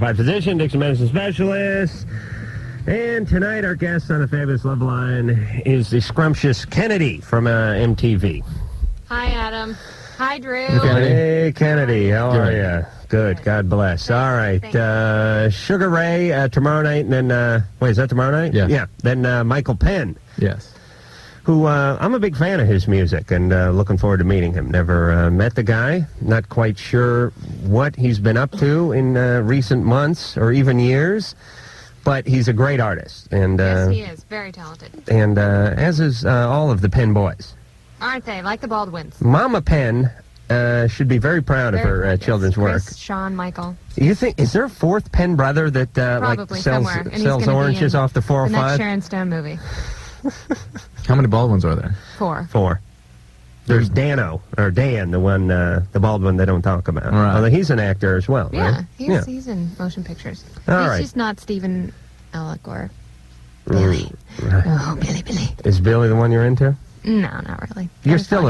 By physician, Dixon medicine specialist. And tonight our guest on the fabulous Loveline is the scrumptious Kennedy from MTV. Hi, Adam. Hi, Drew. Hey, Kennedy. How are you? Good. God bless. All right. Sugar Ray tomorrow night, and then, wait, is that tomorrow night? Yeah. Yeah. Then Michael Penn. Yes. Who, I'm a big fan of his music, and looking forward to meeting him. Never met the guy. Not quite sure what he's been up to in recent months or even years. But he's a great artist. And, yes, he is. Very talented. And as is all of the Penn boys. Aren't they? Like the Baldwins. Mama Penn should be very proud of her children's work. Chris, Sean, Michael. You think, is there a fourth Penn brother that probably like sells oranges off the 405? The next Sharon Stone movie. How many Baldwins are there? 4. 4. There's Dan, the one, the bald one they don't talk about. Right. Although he's an actor as well, yeah, right? He's in motion pictures. All he's right. just not Stephen Alec or Billy. Right. Oh, Billy. Is Billy the one you're into? No, not really. You're still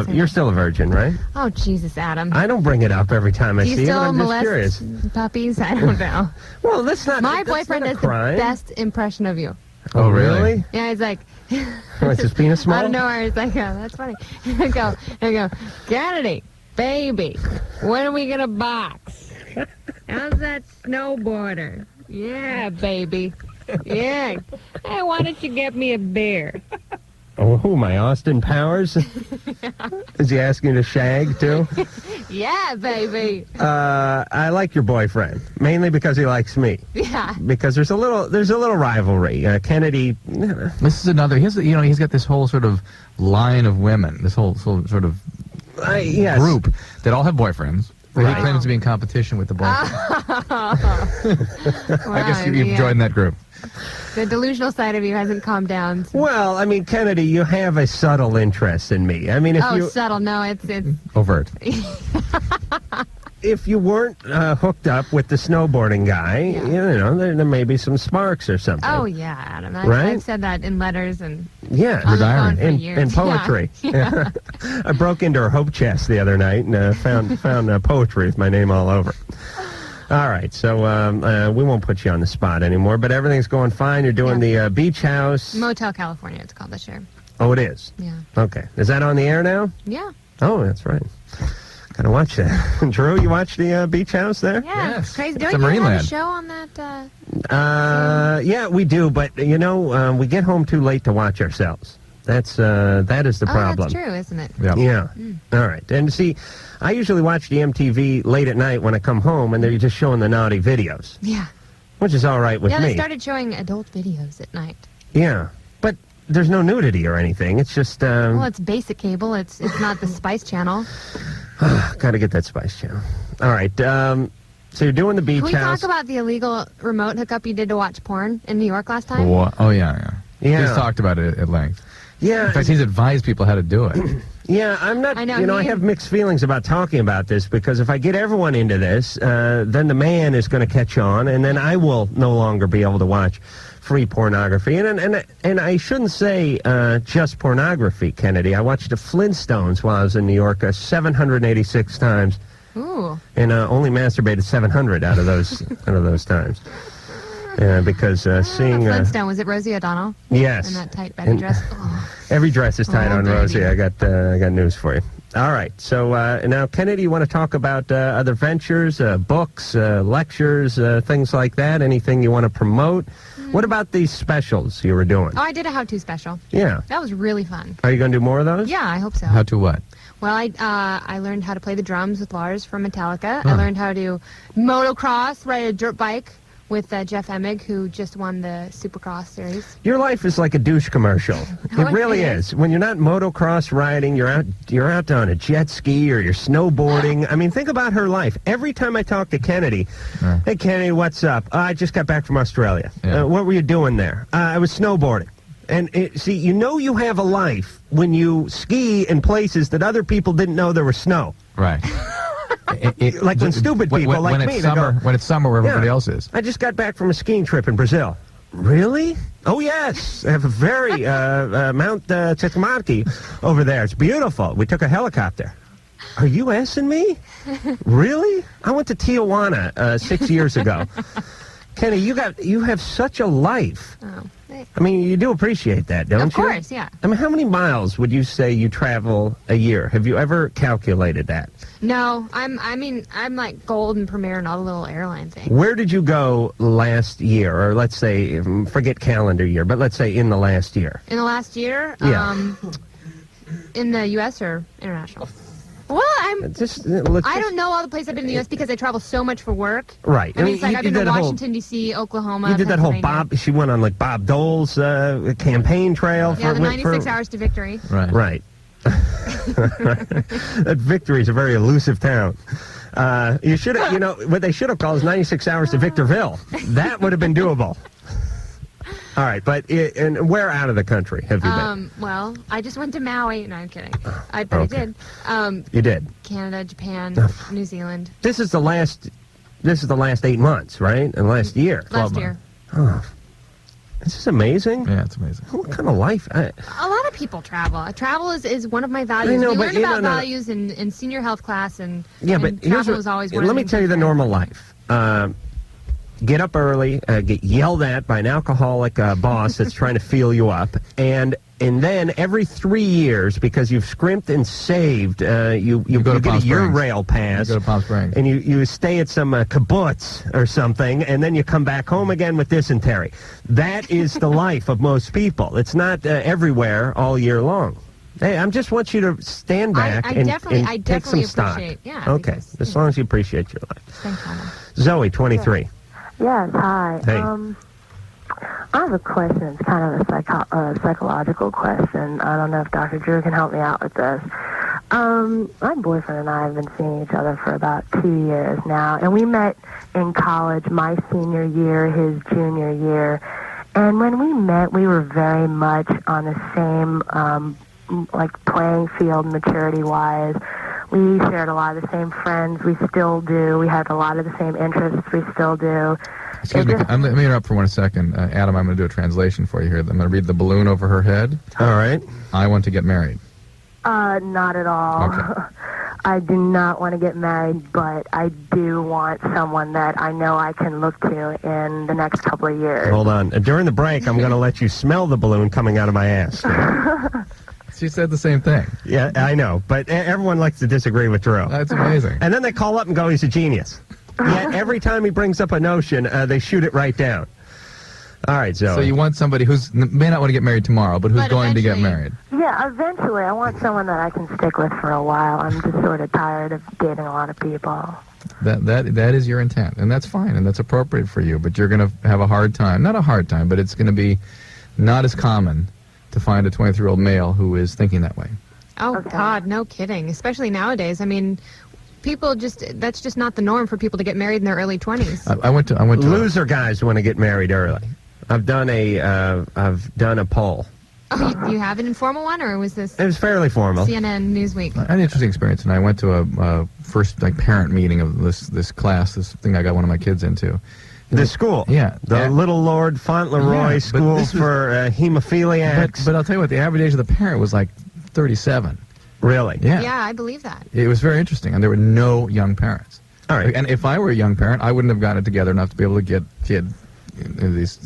a virgin, right? Oh, Jesus, Adam. I don't bring it up every time I see it. I'm just curious. Do you still molest puppies? I don't know. Well, that's not. My boyfriend does the best impression of you. Oh, really? Yeah, he's like. Is his penis small? I don't know where he's like, oh, that's funny. I go, Kennedy, baby, when are we gonna box? How's that snowboarder? Yeah, baby. Yeah. Hey, why don't you get me a beer? Oh, who am I, Austin Powers? Is he asking to shag, too? Yeah, baby. I like your boyfriend, mainly because he likes me. Yeah. Because there's a little rivalry. Kennedy... This is another... he's got this whole sort of line of women, this whole sort of yes. group that all have boyfriends. But Right. he claims to be in competition with the boyfriend. Well, I guess you've joined that group. The delusional side of you hasn't calmed down. Well, I mean, Kennedy, you have a subtle interest in me. I mean, if you... subtle. No, it's... Overt. If you weren't hooked up with the snowboarding guy, Yeah. you know, there may be some sparks or something. Oh, yeah, Adam. Right? I've said that in letters and... Yeah, on the phone for years. and poetry. Yeah. I broke into her hope chest the other night and found poetry with my name all over. All right, so we won't put you on the spot anymore, but everything's going fine. You're doing the beach house. Motel California, it's called this year. Oh, it is? Yeah. Okay. Is that on the air now? Yeah. Oh, that's right. Gotta watch that. Drew, you watch the beach house there? Yeah, Yes. it's crazy. It's Don't a you have Marineland. a show on that? Yeah, we do, but, you know, we get home too late to watch ourselves. That is the problem. That's true, isn't it? Yeah. All right. And see, I usually watch the MTV late at night when I come home, and they're just showing the naughty videos. Yeah. Which is all right with Yeah, me. they started showing adult videos at night. Yeah. But there's no nudity or anything. It's just... Well, it's basic cable. It's not the Spice Channel. Gotta get that Spice Channel. All right. So you're doing the beach Can we house. talk about the illegal remote hookup you did to watch porn in New York last time? Oh, yeah. Yeah. He's talked about it at length. Yeah. In fact, he's advised people how to do it. Yeah, I'm not, I know, I have mixed feelings about talking about this because if I get everyone into this, then the man is going to catch on, and then I will no longer be able to watch free pornography. And I shouldn't say just pornography, Kennedy. I watched the Flintstones while I was in New York 786 times. Ooh. And only masturbated 700 out of those times. Because seeing... Flintstone, was it Rosie O'Donnell? Yes. In that tight Betty dress? Oh. Every dress is tight on baby. Rosie. I got news for you. All right. So now, Kennedy, you want to talk about other ventures, books, lectures, things like that? Anything you want to promote? What about these specials you were doing? Oh, I did a how-to special. Yeah. That was really fun. Are you going to do more of those? Yeah, I hope so. How to what? Well, I learned how to play the drums with Lars from Metallica. I learned how to motocross, ride a dirt bike with Jeff Emig, who just won the Supercross series. Your life is like a douche commercial. No, It really it is. When you're not motocross riding, you're out on a jet ski or you're snowboarding. I mean, think about her life. Every time I talk to Kennedy, hey, Kennedy, what's up? I just got back from Australia. Yeah. What were you doing there? I was snowboarding. And see, you know you have a life when you ski in places that other people didn't know there was snow. Right. Like when stupid people like when me, it's they summer, go, when it's summer where everybody else is. I just got back from a skiing trip in Brazil. Really? Oh, yes. I have a very Mount Tecumate over there. It's beautiful. We took a helicopter. Are you asking me? Really? I went to Tijuana 6 years ago. Kenny, you have such a life. Oh. I mean, you do appreciate that, don't you? Of course, yeah. I mean, how many miles would you say you travel a year? Have you ever calculated that? No, I'm like Gold and Premier and all the little airline things. Where did you go last year? Or let's say, forget calendar year, but let's say in the last year. In the last year? Yeah. In the U.S. or international? Well, I don't know all the places I've been in the U.S. because I travel so much for work. Right. I mean, it's like I've been to Washington, D.C., Oklahoma, You did that whole Bob, she went on like Bob Dole's campaign trail. Yeah, the 96 hours to victory. Right. That Victory is a very elusive town. You should have, what they should have called is 96 hours to Victorville. That would have been doable. All right, but and where out of the country have you been? Well, I just went to Maui. No, I'm kidding. I did. You did. Canada, Japan, New Zealand. This is the last 8 months, right? And last year. Last year. Oh, this is amazing. Yeah, it's amazing. What kind of life? A lot of people travel. Travel is one of my values. I know, we but learn about values in senior health class, and but travel is always one of the let me tell you the normal life. Get up early, get yelled at by an alcoholic boss that's trying to feel you up, and then every 3 years, because you've scrimped and saved, you get a Eurail pass. You go to Palm Springs. And you stay at some kibbutz or something, and then you come back home again with dysentery. That is the life of most people. It's not everywhere all year long. Hey, I just want you to stand back and take some stock. Yeah. Okay, as long as you appreciate your life. Thanks, Hannah. Zoe, 23. Yes, hi. Hey. I have a question. It's kind of a psychological question. I don't know if Dr. Drew can help me out with this. My boyfriend and I have been seeing each other for about 2 years now, and we met in college, my senior year, his junior year. And when we met, we were very much on the same, playing field maturity-wise. We shared a lot of the same friends. We still do. We had a lot of the same interests. We still do. Excuse me. Let me interrupt for 1 second. Adam, I'm going to do a translation for you here. I'm going to read the balloon over her head. All right. I want to get married. Not at all. Okay. I do not want to get married, but I do want someone that I know I can look to in the next couple of years. Hold on. During the break, I'm going to let you smell the balloon coming out of my ass. She said the same thing. Yeah, I know, but everyone likes to disagree with Drew. That's amazing. And then they call up and go, he's a genius. Yet every time he brings up a notion, they shoot it right down. All right, Zoe. So you want somebody who may not want to get married tomorrow, but who's going to get married. Yeah, eventually. I want someone that I can stick with for a while. I'm just sort of tired of dating a lot of people. That is your intent, and that's fine, and that's appropriate for you, but you're going to have a hard time. Not a hard time, but it's going to be not as common to find a 23-year-old male who is thinking that way. Oh, okay. God, no kidding. Especially nowadays. I mean, that's just not the norm for people to get married in their early 20s. I went to loser guys want to get married early. I've done a poll. Oh, you have an informal one, or was this? It was fairly formal. CNN Newsweek. I had an interesting experience, and I went to a first parent meeting of this class, this thing I got one of my kids into. The school? Yeah. The Little Lord Fauntleroy School for Hemophiliacs. But I'll tell you what, the average age of the parent was like 37. Really? Yeah. Yeah, I believe that. It was very interesting, and there were no young parents. All right. And if I were a young parent, I wouldn't have gotten it together enough to be able to get kid these.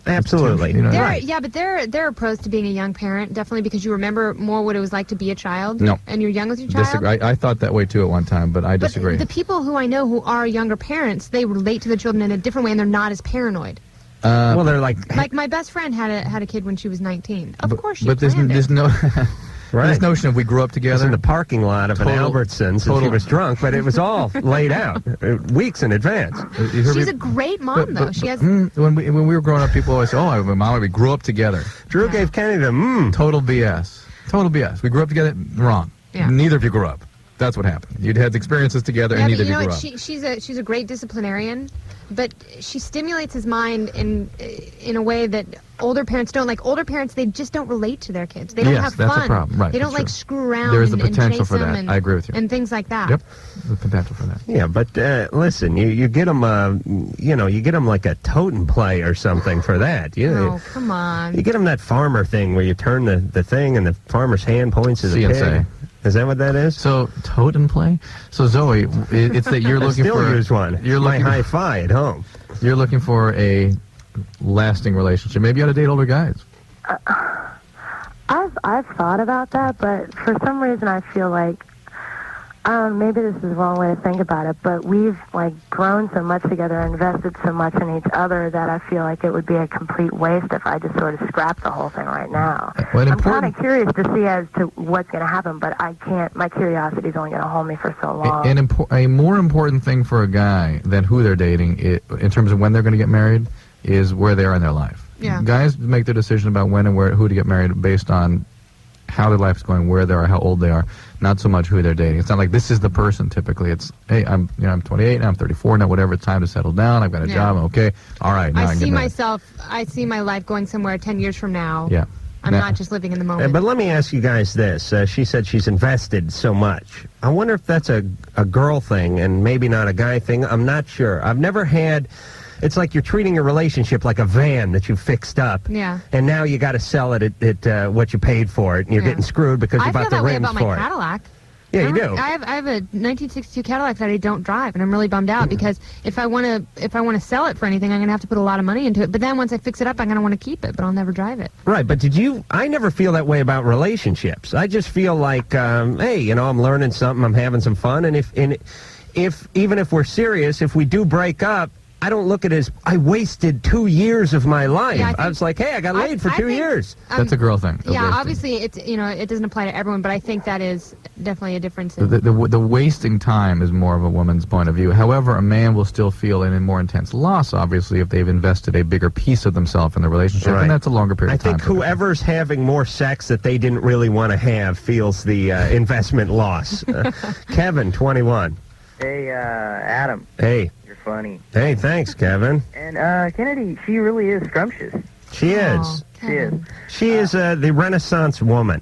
Absolutely. Yeah, but there are pros to being a young parent, definitely, because you remember more what it was like to be a child. No. And you're young with your child. Disagree. I thought that way too at one time, but I disagree. But the people who I know who are younger parents, they relate to the children in a different way, and they're not as paranoid. Well, they're like my best friend had a kid when she was 19. Of course she But there's no right. This notion of we grew up It was together in the parking lot of an Albertsons, and she was drunk, but it was all laid out weeks in advance. She's a great mom, though. She has. When we were growing up, people always say, "Oh, Mama, we grew up together." Drew gave Kenny the Total BS. Total BS. We grew up together. Wrong. Yeah. Neither of you grew up. That's what happened. You'd had experiences together, and neither of you grew up. She's a great disciplinarian, but she stimulates his mind in a way that older parents don't. Like older parents, they just don't relate to their kids. They don't have fun. That's a problem. Right. They don't like screw around. There is the and potential chase for them that. I agree with you. And things like that. Yep. The potential for that. Yeah, but listen, you get them, you get them like a totem play or something for that. Oh, come on. You get them that farmer thing where you turn the thing and the farmer's hand points to the CNC. pig. Is that what that is? So toad and play. So Zoe, it's that you're looking still for. use one. You're my looking hi-fi at home. You're looking for a lasting relationship. Maybe you ought to date older guys. I've thought about that, but for some reason I feel like maybe this is the wrong way to think about it, but we've like grown so much together, invested so much in each other that I feel like it would be a complete waste if I just sort of scrapped the whole thing right now. I'm kind of curious to see as to what's going to happen, but I can't. My curiosity is only going to hold me for so long. A more important thing for a guy than who they're dating, in terms of when they're going to get married, is where they are in their life. Yeah. Guys make their decision about when and who to get married based on how their life's going, where they are, how old they are, not so much who they're dating. It's not like this is the person. Typically, it's hey, I'm 28 now, I'm 34 now, whatever. It's time to settle down. I've got a job. I'm okay. All right. Now I see my life going somewhere 10 years from now. Yeah. I'm not just living in the moment. But let me ask you guys this. She said she's invested so much. I wonder if that's a girl thing and maybe not a guy thing. I'm not sure. I've never had... It's like you're treating your relationship like a van that you fixed up. Yeah. And now you got to sell it at what you paid for it, and you're getting screwed because you bought the rims for it. I feel that way about my Cadillac. Yeah, you do. I have a 1962 Cadillac that I don't drive, and I'm really bummed out because if I want to sell it for anything, I'm gonna have to put a lot of money into it. But then once I fix it up, I'm gonna want to keep it, but I'll never drive it. Right, but I never feel that way about relationships. I just feel like, hey, I'm learning something, I'm having some fun, and if even if we're serious, if we do break up, I don't look at it as I wasted 2 years of my life. Yeah, I was like, hey, I got laid for 2 years. That's a girl thing. Yeah, obviously it doesn't apply to everyone, but I think that is definitely a difference. The wasting time is more of a woman's point of view. However, a man will still feel a more intense loss, obviously, if they've invested a bigger piece of themselves in the relationship, and that's a longer period of time. I think whoever's having more sex that they didn't really want to have feels the investment loss. Kevin, 21. Hey, Adam. Hey. Funny. Hey, thanks, Kevin. And Kennedy, she really is scrumptious. She is. Kevin. She is the Renaissance woman.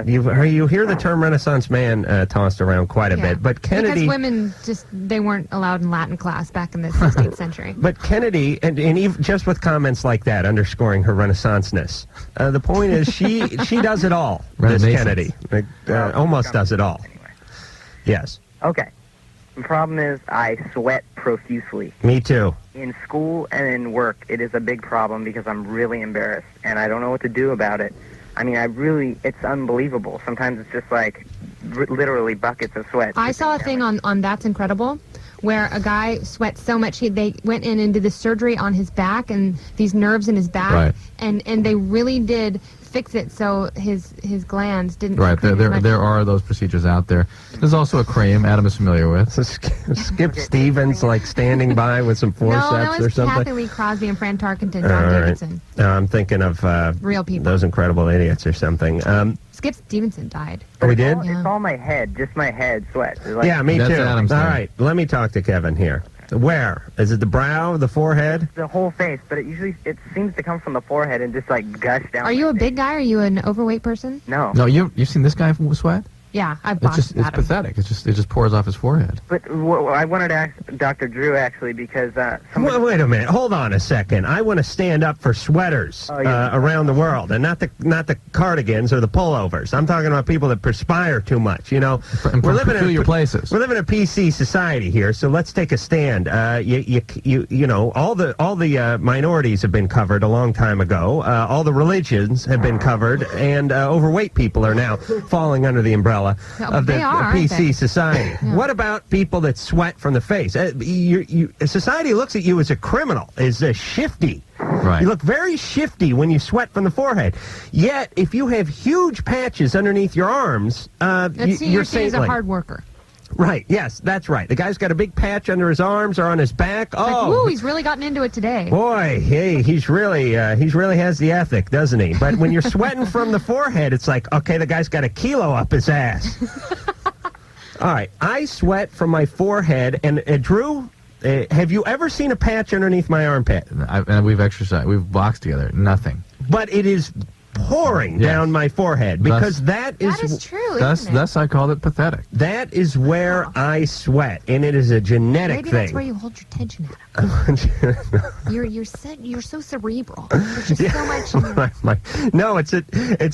You hear the term Renaissance man tossed around quite a bit, but Kennedy... Because women they weren't allowed in Latin class back in the 16th century. But Kennedy, and even just with comments like that, underscoring her Renaissance-ness, the point is she does it all, this Kennedy. Almost does it all. Anyway. Yes. Okay. The problem is I sweat profusely. Me too. In school and in work, it is a big problem because I'm really embarrassed, and I don't know what to do about it. I mean, it's unbelievable. Sometimes it's just like literally buckets of sweat. I saw a thing on That's Incredible where a guy sweat so much they went in and did the surgery on his back and these nerves in his back, and they really did fix it so his glands didn't. Right, there are those procedures out there. There's also a cream Adam is familiar with. So Skip Stevens, like standing by with some forceps or something. No, that was Kathy Lee Crosby and Fran Tarkenton, John Davidson. I'm thinking of real people, those Incredible Idiots or something. Skip Stevenson died. Oh, he did? It's all my head, just my head sweats. Like, yeah, me too. Adam's all right, let me talk to Kevin here. Where? Is it the brow, the forehead? The whole face, but it seems to come from the forehead and just like gush down. Are you a big guy? Are you an overweight person? No. No, you've seen this guy sweat? Yeah, I've watched It's pathetic. It just pours off his forehead. But I wanted to ask Dr. Drew actually because Wait a minute. Hold on a second. I want to stand up for sweaters around the world, and not the cardigans or the pullovers. I'm talking about people that perspire too much. We're living in places. We're living in a PC society here, so let's take a stand. All the minorities have been covered a long time ago. All the religions have been covered, and overweight people are now falling under the umbrella of the PC society. Yeah. What about people that sweat from the face? Society looks at you as a criminal, as a shifty. Right. You look very shifty when you sweat from the forehead. Yet, if you have huge patches underneath your arms, you're seen as a hard worker. Right, yes, that's right. The guy's got a big patch under his arms or on his back. Like, he's really gotten into it today. Boy, hey, he's really has the ethic, doesn't he? But when you're sweating from the forehead, it's like, okay, the guy's got a kilo up his ass. All right, I sweat from my forehead, and Drew, have you ever seen a patch underneath my armpit? And we've exercised, we've boxed together, nothing. But it is pouring Yes. down my forehead because that That is is true, Thus, isn't it? thus I called it pathetic. that is where I sweat, and it is a genetic Maybe thing. that's where you hold your tension at. You're so cerebral. There's just so much in your... No, it's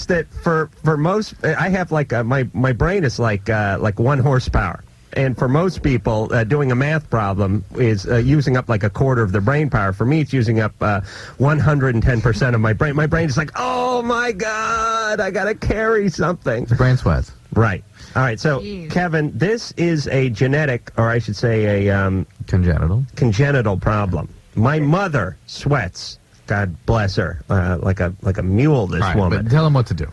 that for most I have like my brain is like 1 horsepower. And for most people, doing a math problem is using up like a quarter of their brain power. For me, it's using up 110% of my brain. My brain is like, oh my God, I got to carry something. The brain sweats. Right. All right. So, Jeez. Kevin, this is a genetic, or I should say a Congenital. problem. My mother sweats. God bless her. Like a mule, this Right, woman. but tell him what to do.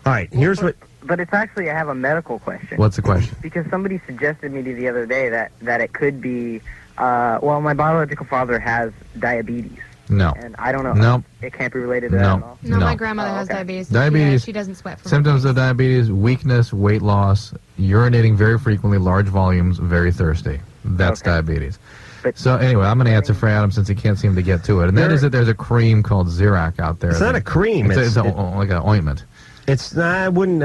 All right. Here's what. But it's actually, I have a medical question. What's the question? Because somebody suggested me the other day that it could be, well, my biological father has diabetes. No. And I don't know. No. It can't be related to that No. at all? No, No. my grandmother Oh, has okay. diabetes. Diabetes- She doesn't sweat from Symptoms it. of diabetes: weakness, weight loss, urinating very frequently, large volumes, very thirsty. That's Okay. diabetes. But So anyway, I'm going to answer for Adam since he can't seem to get to it. And that is that there's a cream called Xerac out there. It's not a cream. It's like an ointment. It's I wouldn't.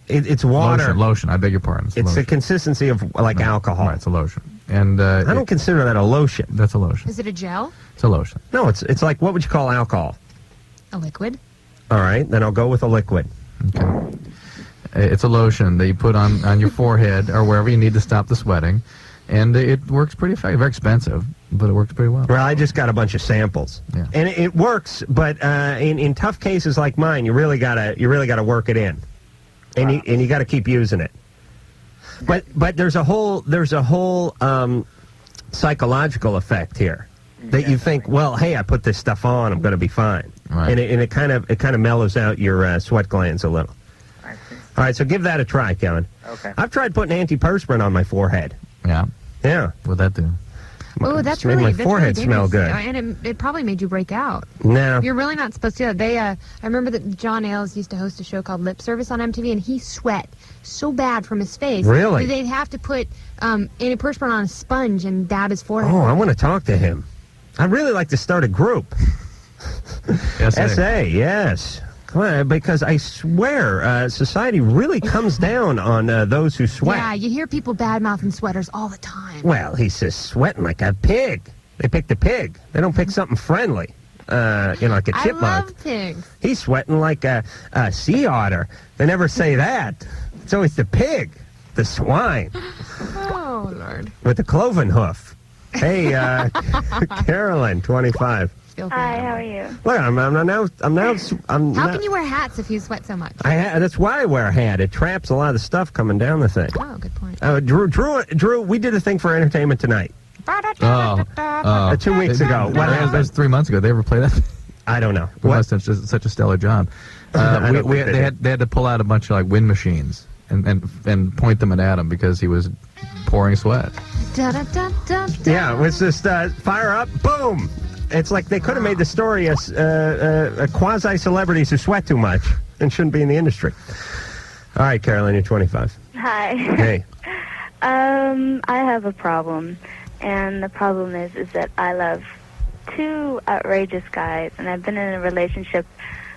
It's water. Lotion. I beg your pardon. It's the lotion. consistency of like alcohol. Right, it's a lotion. And I don't consider that a lotion. That's a lotion. Is it a gel? It's a lotion. No, it's like, what would you call alcohol? A liquid? All right, then I'll go with a liquid. Okay. It's a lotion that you put on your forehead or wherever you need to stop the sweating, and it works pretty effective. Very expensive, but it works pretty well. Well, I just got a bunch of samples, Yeah. and it works. But in tough cases like mine, you really gotta work it in, and you got to keep using it. But there's a whole psychological effect here that you think, well, hey, I put this stuff on, I'm going to be fine, Right. and it kind of mellows out your sweat glands a little. I see. All right, so give that a try, Kevin. Okay. I've tried putting antiperspirant on my forehead. Yeah. Yeah. What'd that do? Oh, It's that's made really my that's forehead really smell dangerous. good. And it probably made you break out. No. You're really not supposed to. I remember that John Ailes used to host a show called Lip Service on MTV, and he sweat so bad from his face. Really? that they'd have to put antiperspirant on a sponge and dab his forehead. Oh, I want to talk to him. I'd really like to start a group. SA, yes. Come on, because I swear, society really comes down on those who sweat. Yeah, you hear people bad-mouthing sweaters all the time. Well, he's just sweating like a pig. They picked a pig. They don't pick something friendly, like a I chipmunk. love pigs. He's sweating like a sea otter. They never say that. It's always the pig, the swine, Oh, Lord. with the cloven hoof. Hey, Carolyn, 25. Filthy Hi, animal. how are you? Look, I'm How can you wear hats if you sweat so much? That's why I wear a hat. It traps a lot of the stuff coming down the thing. Oh, good point. Drew, we did a thing for Entertainment Tonight 2 weeks ago. What That happened? was 3 months ago. They ever play that? I don't know. We What? must have just such a stellar job. I don't think they They had to pull out a bunch of like wind machines and point them at Adam because he was pouring sweat. Yeah, it was just fire up, boom. It's like they could have made the story as quasi-celebrities who sweat too much and shouldn't be in the industry. All right, Carolyn, you're 25. Hi. Hey. I have a problem, and the problem is that I love two outrageous guys, and I've been in a relationship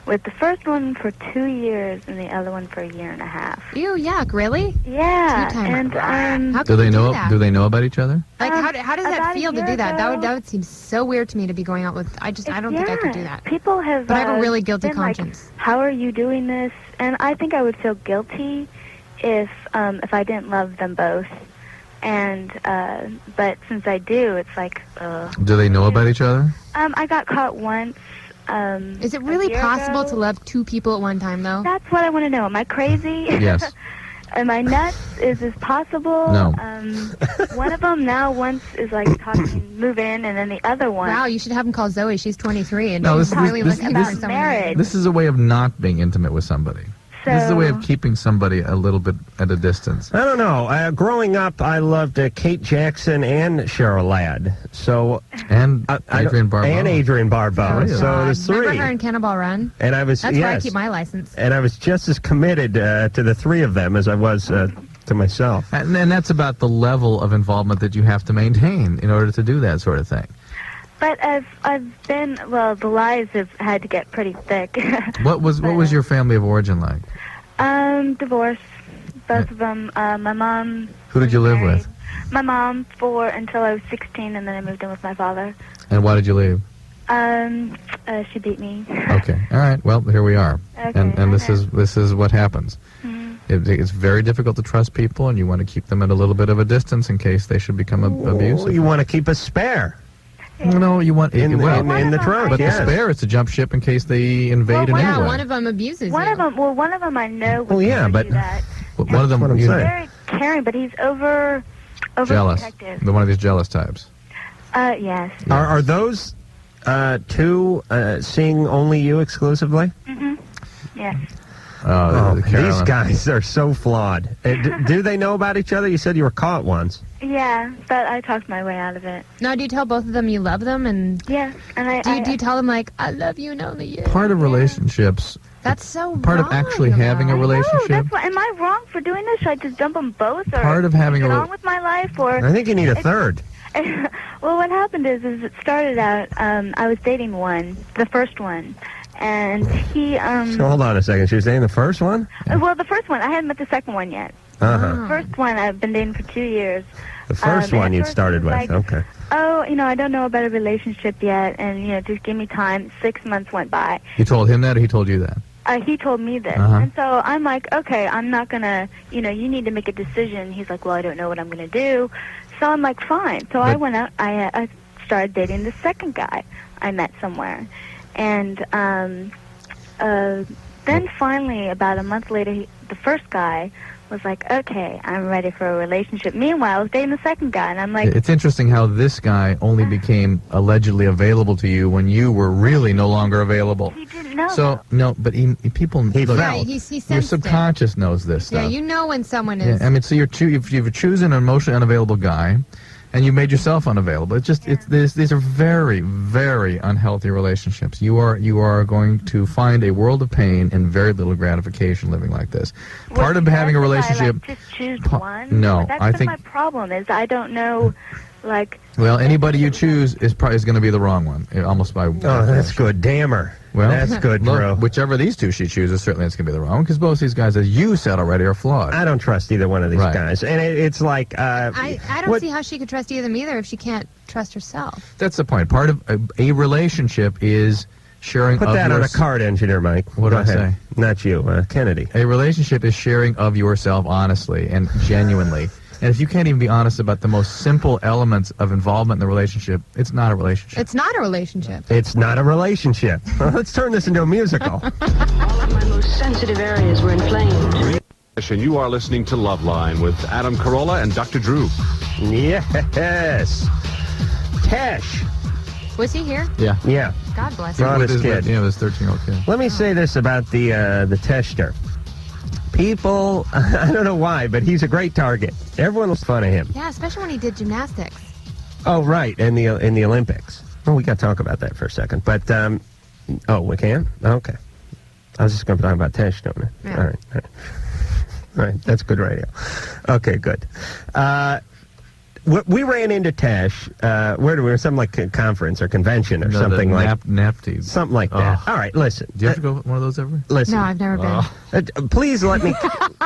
with the first one for 2 years and the other one for a year and a half. Ew, yuck, really? Yeah, Tea time. and How Do can they you know? that? Do they know about each other? Like, how does that about a feel to year do that? ago- That would seem so weird to me to be going out with. I don't think I could do that. People have. But I have a really guilty been like, conscience. how are you doing this? And I think I would feel guilty if I didn't love them both. And but since I do, it's like. Do they know about each other? I got caught once. Is it a really year possible ago. to love two people at one time, though? That's what I want to know. Am I crazy? Yes. Am I nuts? Is this possible? No. One of them now once is like talking move in, and then the other one. Wow, you should have him call Zoe. She's 23 and No, she's this- really this- looking this- for someone. marriage. This is a way of not being intimate with somebody. This is a way of keeping somebody a little bit at a distance. I don't know. Growing up, I loved Kate Jackson and Cheryl Ladd. So And I don't- Adrian Barbeau. And Adrian Barbeau. Oh, So God. there's Remember three. her in Cannonball Run? And I was That's where I yes. keep my license. And I was just as committed to the three of them as I was to myself. And that's about the level of involvement that you have to maintain in order to do that sort of thing. But I've been, well, the lies have had to get pretty thick. What was your family of origin like? Divorce, both of them. My mom. Who did you live married. with? My mom until I was 16, and then I moved in with my father. And why did you leave? She beat me. Okay. All right. Well, here we are. Okay, And this is what happens. It's very difficult to trust people, and you want to keep them at a little bit of a distance in case they should become abusive. You want to keep a spare. No, you want in the trunk. But yes. the spare is to jump ship in case they invade in any Yeah, way. one of them abuses One you. of them. Well, one of them I know. Well, yeah, but do that. One of them, what I'm you know, saying. Very caring, but he's jealous. overprotective. The one of these jealous types. Yes. Are those two seeing only you exclusively? Yes. Oh, these Carolla. guys are so flawed. Do they know about each other? You said you were caught once. Yeah, but I talked my way out of it. Now, do you tell both of them you love them? And Yeah, and do you tell them, like, I love you and only you? Part of relationships, That's so part of wrong, actually having a though. relationship. No, that's why. Am I wrong for doing this? Should I just dump them both, or Part of having get a on with my life, or? I think you need a third. Well, what happened is it started out. I was dating the first one, and he. So hold on a second. She was dating the first one? Well, the first one. I hadn't met the second one yet. Uh-huh. The first one I've been dating for 2 years. The first and one at you'd first started he was with. like, Okay. Oh, I don't know about a relationship yet, and just give me time. 6 months went by. You told him that, or he told you that? He told me this, Uh-huh. and so I'm like, okay, I'm not gonna, you need to make a decision. He's like, well, I don't know what I'm gonna do. So I'm like, fine. So I went out. I started dating the second guy I met somewhere, and then finally, about a month later, the first guy was like, okay, I'm ready for a relationship. Meanwhile, I was dating the second guy, and I'm like, It's interesting how this guy only became allegedly available to you when you were really no longer available. he didn't know. So, no, but people... look, Right, he sensed your it. subconscious knows this stuff. Yeah, you know when someone is... Yeah, I mean, so you've chosen an emotionally unavailable guy, and you made yourself unavailable. These are very, very unhealthy relationships. You are going to find a world of pain and very little gratification living like this. Part of having a relationship... Just choose one? No, That's I been think... my problem is I don't know, like... Well, anybody you choose is going to be the wrong one, almost by... Oh, that's good. Damn her. Well, that's good, Drew. Look, whichever of these two she chooses, certainly it's going to be the wrong one, because both these guys, as you said already, are flawed. I don't trust either one of these Right. guys. And it's like... I don't see how she could trust either of them either if she can't trust herself. That's the point. Part of a relationship is sharing Put of that on a yours- card, engineer Mike. What Go did I ahead. say? Not you, Kennedy. A relationship is sharing of yourself honestly and genuinely. And if you can't even be honest about the most simple elements of involvement in the relationship, it's not a relationship. It's not a relationship. It's not a relationship. Well, let's turn this into a musical. All of my most sensitive areas were inflamed. And you are listening to Loveline with Adam Carolla and Dr. Drew. Yes. Tesh. Was he here? Yeah. Yeah. God bless Brought him. his kid. Yeah, this 13-year-old kid. Let me say this about the tester. People, I don't know why, but he's a great target. Everyone was fun of him. Yeah, especially when he did gymnastics. Oh, right, in the Olympics. Oh, we got to talk about that for a second. But, oh, we can? Okay. I was just going to talk about Tesh, don't I? Yeah. All right. All right, that's good radio. Okay, good. We ran into Tesh, where we were, some like a conference or convention or something like NAPTI. something like that. All right, listen. Do you have to go to one of those ever? Listen. No, I've never been. Please let me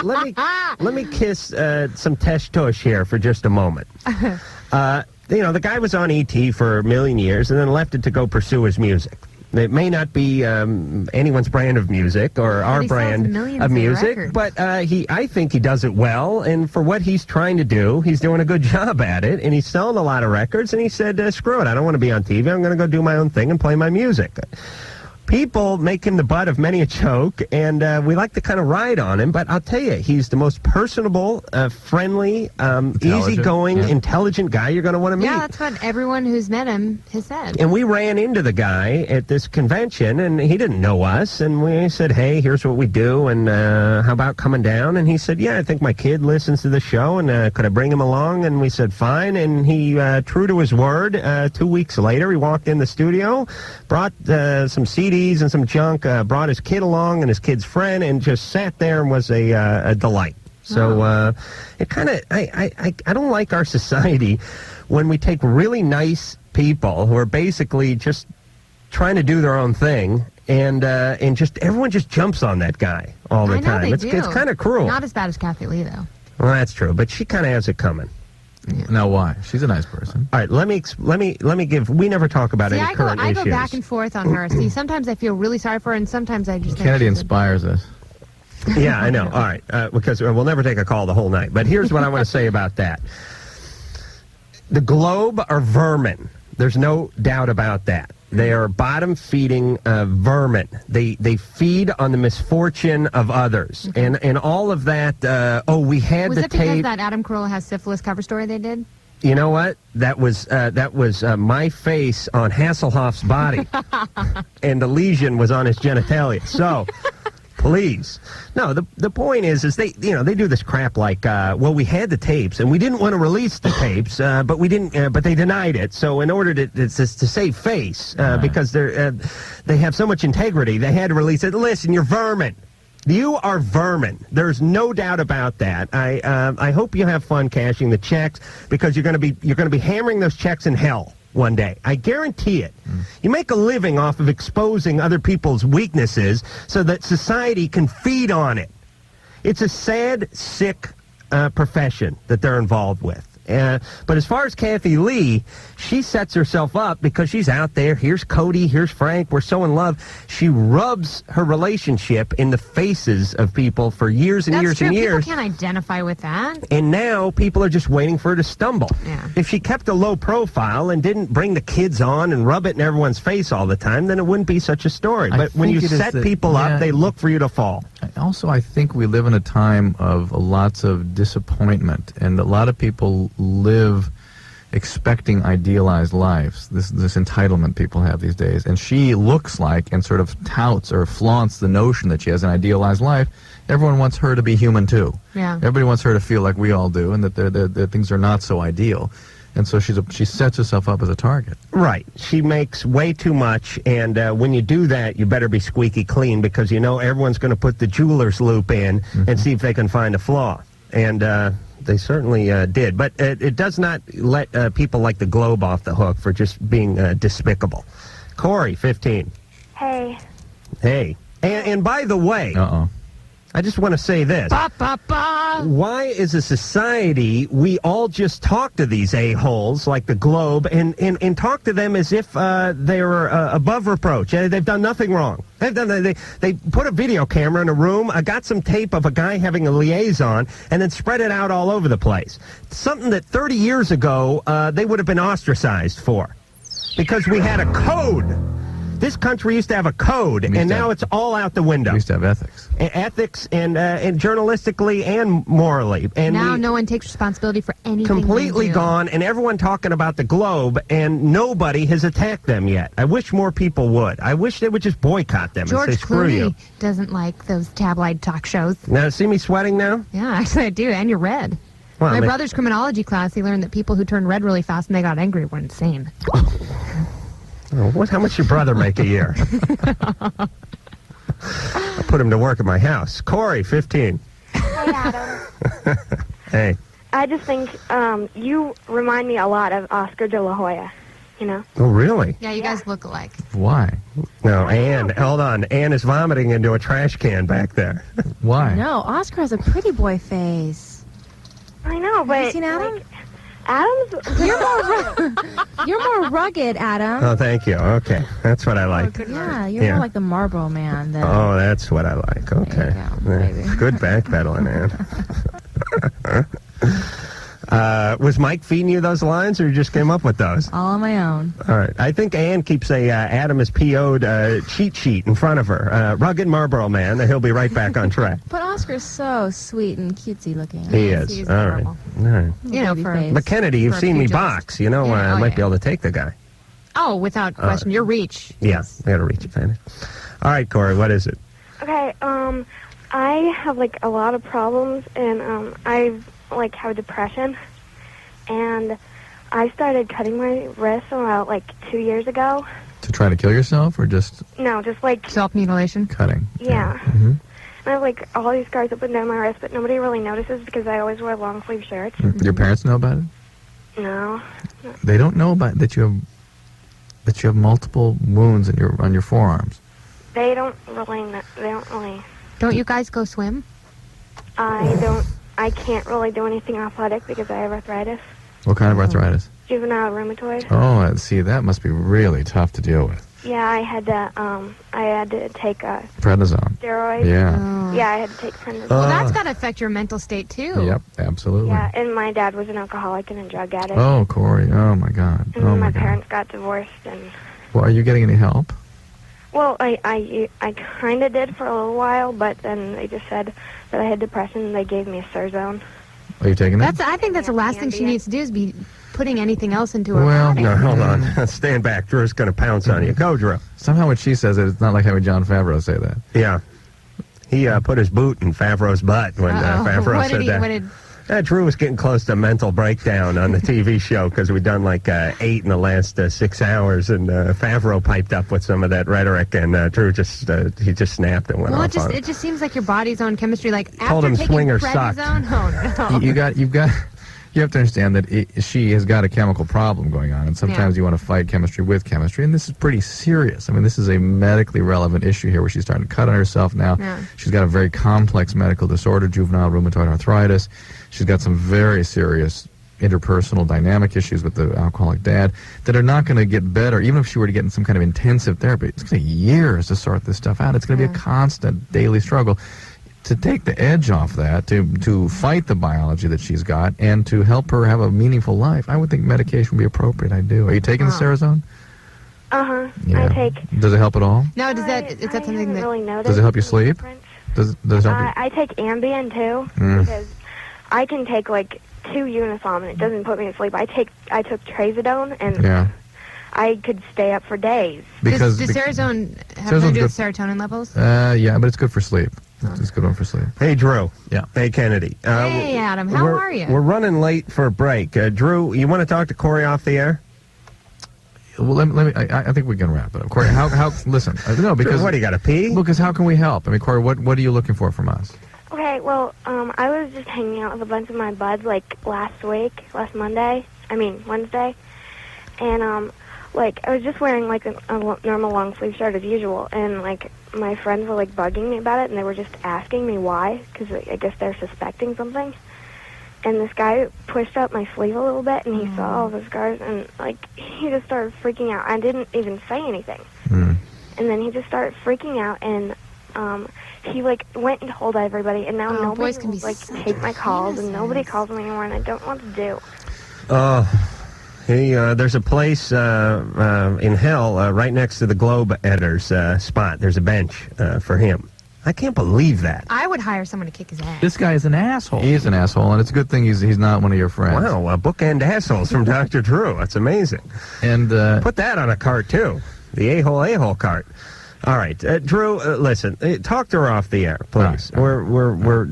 let me kiss some Tesh Tush here for just a moment. The guy was on ET for a million years and then left it to go pursue his music. It may not be anyone's brand of music or our he sells brand millions of of music, records. but I think he does it well, and for what he's trying to do, he's doing a good job at it, and he's selling a lot of records, and he said, screw it, I don't want to be on TV, I'm going to go do my own thing and play my music. People make him the butt of many a joke, and we like to kind of ride on him, but I'll tell you, he's the most personable, friendly, easygoing, yeah. intelligent guy you're going to want to meet. Yeah, that's what everyone who's met him has said. And we ran into the guy at this convention, and he didn't know us, and we said, hey, here's what we do, and how about coming down? And he said, yeah, I think my kid listens to the show, and could I bring him along? And we said, fine, and he, true to his word, 2 weeks later, he walked in the studio, brought some CDs and some junk, brought his kid along and his kid's friend, and just sat there and was a delight. So it kind of, I don't like our society when we take really nice people who are basically just trying to do their own thing, and just everyone just jumps on that guy all the I know time. they It's do. kind of cruel. Not as bad as Kathy Lee, though. Well, that's true, but she kind of has it coming. Now, why? She's a nice person. All right, let me give. We never talk about See, any current I issues. go back and forth on her. See, sometimes I feel really sorry for her, and sometimes I just think Kennedy she's a- inspires us. Yeah, I know. All right, because we'll never take a call the whole night. But here's what I want to say about that. The Globe are vermin. There's no doubt about that. They are bottom-feeding vermin. They feed on the misfortune of others. And all of that, we had Was the it because tape. that Adam Carolla has syphilis cover story they did? You know what? That was my face on Hasselhoff's body. And the lesion was on his genitalia. So... Please. No, the point is they do this crap like, we had the tapes and we didn't want to release the tapes, but we didn't, but they denied it. So in order to save face, because they have so much integrity, they had to release it. Listen, you're vermin. You are vermin. There's no doubt about that. I hope you have fun cashing the checks, because you're going to be hammering those checks in hell one day. I guarantee it. You make a living off of exposing other people's weaknesses so that society can feed on it. It's a sad, sick profession that they're involved with. But as far as Kathy Lee, she sets herself up because she's out there. Here's Cody, here's Frank, we're so in love. She rubs her relationship in the faces of people for years and That's years true. and years. People can't identify with that. And now people are just waiting for her to stumble. Yeah. If she kept a low profile and didn't bring the kids on and rub it in everyone's face all the time, then it wouldn't be such a story. I But when you think it is set that- people yeah. up, they look for you to fall. Also, I think we live in a time of lots of disappointment, and a lot of people live expecting idealized lives. This entitlement people have these days, and she looks like and sort of touts or flaunts the notion that she has an idealized life. Everyone wants her to be human too. Yeah. Everybody wants her to feel like we all do, and that that things are not so ideal. And so she sets herself up as a target. Right. She makes way too much, and when you do that, you better be squeaky clean, because you know everyone's going to put the jeweler's loop in and see if they can find a flaw. And they certainly did. But it does not let people like the Globe off the hook for just being despicable. Corey, 15. Hey. Hey. And by the way, I just want to say this. Ba, ba, ba. Why, as a society, we all just talk to these a-holes like the Globe and talk to them as if they're above reproach. They've done nothing wrong. They put a video camera in a room, got some tape of a guy having a liaison, and then spread it out all over the place. Something that 30 years ago they would have been ostracized for, because we had a code. This country used to have a code, and now it's all out the window. We used to have ethics. Ethics and journalistically and morally. And Now no one takes responsibility for anything completely they do. gone, and everyone talking about the Globe, and nobody has attacked them yet. I wish more people would. I wish they would just boycott them George and say, screw you. Clooney doesn't like those tabloid talk shows. Now, see me sweating now? Yeah, actually I do, and you're red. Well, My brother's criminology class, he learned that people who turn red really fast and they got angry were insane. How much your brother make a year? I'll put him to work at my house. Corey, 15. Hey, Adam. Hey. I just think you remind me a lot of Oscar de la Hoya, you know? Oh, really? Yeah, you guys look alike. Why? No, Ann, hold on. Ann is vomiting into a trash can back there. Why? No, Oscar has a pretty boy face. I know, but... Have you seen Adam? Like, Adam's... You're more rugged, Adam. Oh, thank you. Okay. That's what I like. Yeah, you're Yeah. more like the Marlboro Man. Than... Oh, that's what I like. Okay. There you go, baby. Good backpedaling, Ann. Was Mike feeding you those lines, or you just came up with those? All on my own. All right. I think Ann keeps a Adam has PO'd cheat sheet in front of her. Rugged Marlboro Man. He'll be right back on track. But Oscar's so sweet and cutesy looking. He is. he's All right. adorable. All right. You know, for... But Kennedy, you've For a seen me pugilist. box. You know, Yeah, I oh, might yeah. be able to take the guy. Oh, without question. Your reach. Yeah, I got a reach advantage. All right, Corey, what is it? Okay, I have, like, a lot of problems, and I, like, have depression. And I started cutting my wrist about, like, 2 years ago. To try to kill yourself, or just No, just, like, Self-mutilation. cutting? yeah. Mm-hmm. And I have, like, all these scars up and down my wrist, but nobody really notices because I always wear long-sleeve shirts. Your parents know about it? No. They don't know about that you have But you have multiple wounds on your forearms. They don't really. Don't you guys go swim? I can't really do anything athletic because I have arthritis. What kind of arthritis? Juvenile rheumatoid. Oh, see, that must be really tough to deal with. Yeah, I had to take a Prednisone. steroid. Yeah. Oh. Yeah, I had to take prednisone. Well, that's got to affect your mental state, too. Yep, absolutely. Yeah, and my dad was an alcoholic and a drug addict. Oh, Corey. Oh, my God. And Oh, my God. parents got divorced, and Well, are you getting any help? well, I kind of did for a little while, but then they just said that I had depression, and they gave me a Surzone. Are you taking it? I think that's the last thing she needs to do is be putting anything else into her Well, body. No, hold on. Stand back. Drew's going to pounce on you. Go, Drew. Somehow when she says it, it's not like having John Favreau say that. Yeah. He put his boot in Favreau's butt when Favreau What said did he? that. What did? Drew was getting close to mental breakdown on the TV show because we'd done like 8 in the last 6 hours, and Favreau piped up with some of that rhetoric, and Drew just snapped and went Well, off on it just seems like your body's own chemistry. Like Told after him taking swingers sucked. prednisone, oh no. You have to understand that she has got a chemical problem going on, and sometimes you want to fight chemistry with chemistry, and this is pretty serious. I mean, this is a medically relevant issue here where she's starting to cut on herself now. Yeah. She's got a very complex medical disorder, juvenile rheumatoid arthritis. She's got some very serious interpersonal dynamic issues with the alcoholic dad that are not going to get better, even if she were to get in some kind of intensive therapy. It's going to take years to sort this stuff out. It's going to be a constant daily struggle. To take the edge off that, to fight the biology that she's got, and to help her have a meaningful life, I would think medication would be appropriate. I do. Are you taking the Serazone? Uh-huh. Yeah. I take... Does it help at all? No, is that something that... really noticed Does it help you sleep? difference. Does it help you? I take Ambien, too, because I can take, like, 2 Unisom, and it doesn't put me to sleep. I took Trazodone, and Yeah. I could stay up for days. Does Serazone have anything to do with serotonin levels? Yeah, but it's good for sleep. It's a good one for sleep. Hey, Drew. Yeah. Hey, Kennedy. Hey, Adam. How are you? We're running late for a break. Drew, you want to talk to Corey off the air? Well, let me. I think we can wrap it up. Corey, how? Listen, no, because what do you got to pee? Because how can we help? I mean, Corey, what are you looking for from us? Okay, well, I was just hanging out with a bunch of my buds, like, last Wednesday, and, like, I was just wearing, like, a normal long-sleeve shirt as usual, and, like, my friends were, like, bugging me about it, and they were just asking me why, because I guess they're suspecting something, and this guy pushed up my sleeve a little bit, and he saw all the scars, and, like, he just started freaking out. I didn't even say anything, and then he just started freaking out, and, he, like, went and told everybody, and now nobody will, like, take my calls, and nobody calls me anymore, and I don't know what to do. Hey, there's a place in hell right next to the Globe editor's spot. There's a bench for him. I can't believe that. I would hire someone to kick his ass. This guy is an asshole. He is an asshole, and it's a good thing he's not one of your friends. Wow, bookend assholes from Dr. Drew. That's amazing. And put that on a cart, too. The a-hole cart. All right, Drew, listen, talk to her off the air, please. All right. We're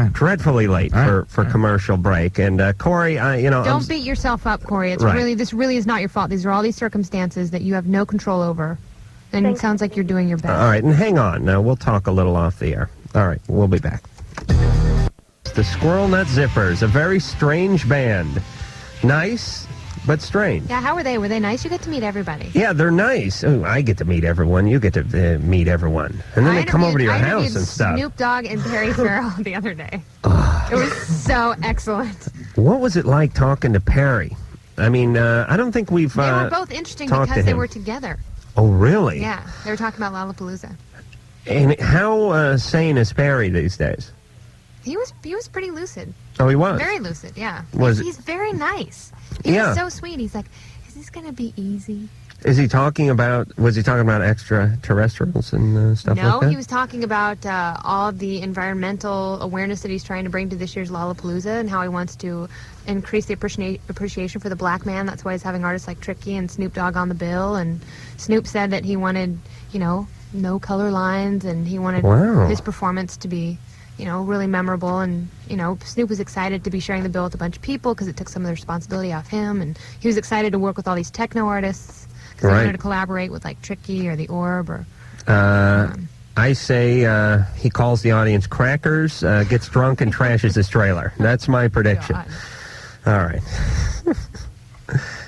dreadfully late for commercial break. And Corey, Don't beat yourself up, Corey. This really is not your fault. These are all these circumstances that you have no control over. And it sounds like you're doing your best. All right, and hang on. We'll talk a little off the air. All right, we'll be back. The Squirrel Nut Zippers, a very strange band. Nice, but strange. Yeah, how were they? Were they nice? You get to meet everybody. Yeah, they're nice. Oh, I get to meet everyone. You get to meet everyone. And then they come over to your house and stuff. Snoop Dogg and Perry Farrell the other day. It was so excellent. What was it like talking to Perry? I mean, I don't think we've They were both interesting talked to because they him. were together. Oh, really? Yeah, they were talking about Lollapalooza. And how sane is Perry these days? He was pretty lucid. Oh, he was? Very lucid, yeah. He's very nice. He was so sweet. He's like, is this going to be easy? Was he talking about extraterrestrials and stuff like that? No, he was talking about all of the environmental awareness that he's trying to bring to this year's Lollapalooza and how he wants to increase the appreciation for the black man. That's why he's having artists like Tricky and Snoop Dogg on the bill. And Snoop said that he wanted, no color lines, and he wanted his performance to be, really memorable. And, Snoop was excited to be sharing the bill with a bunch of people because it took some of the responsibility off him. And he was excited to work with all these techno artists because he wanted to collaborate with, like, Tricky or The Orb or... I say he calls the audience crackers, gets drunk, and trashes his trailer. That's my prediction. God. All right.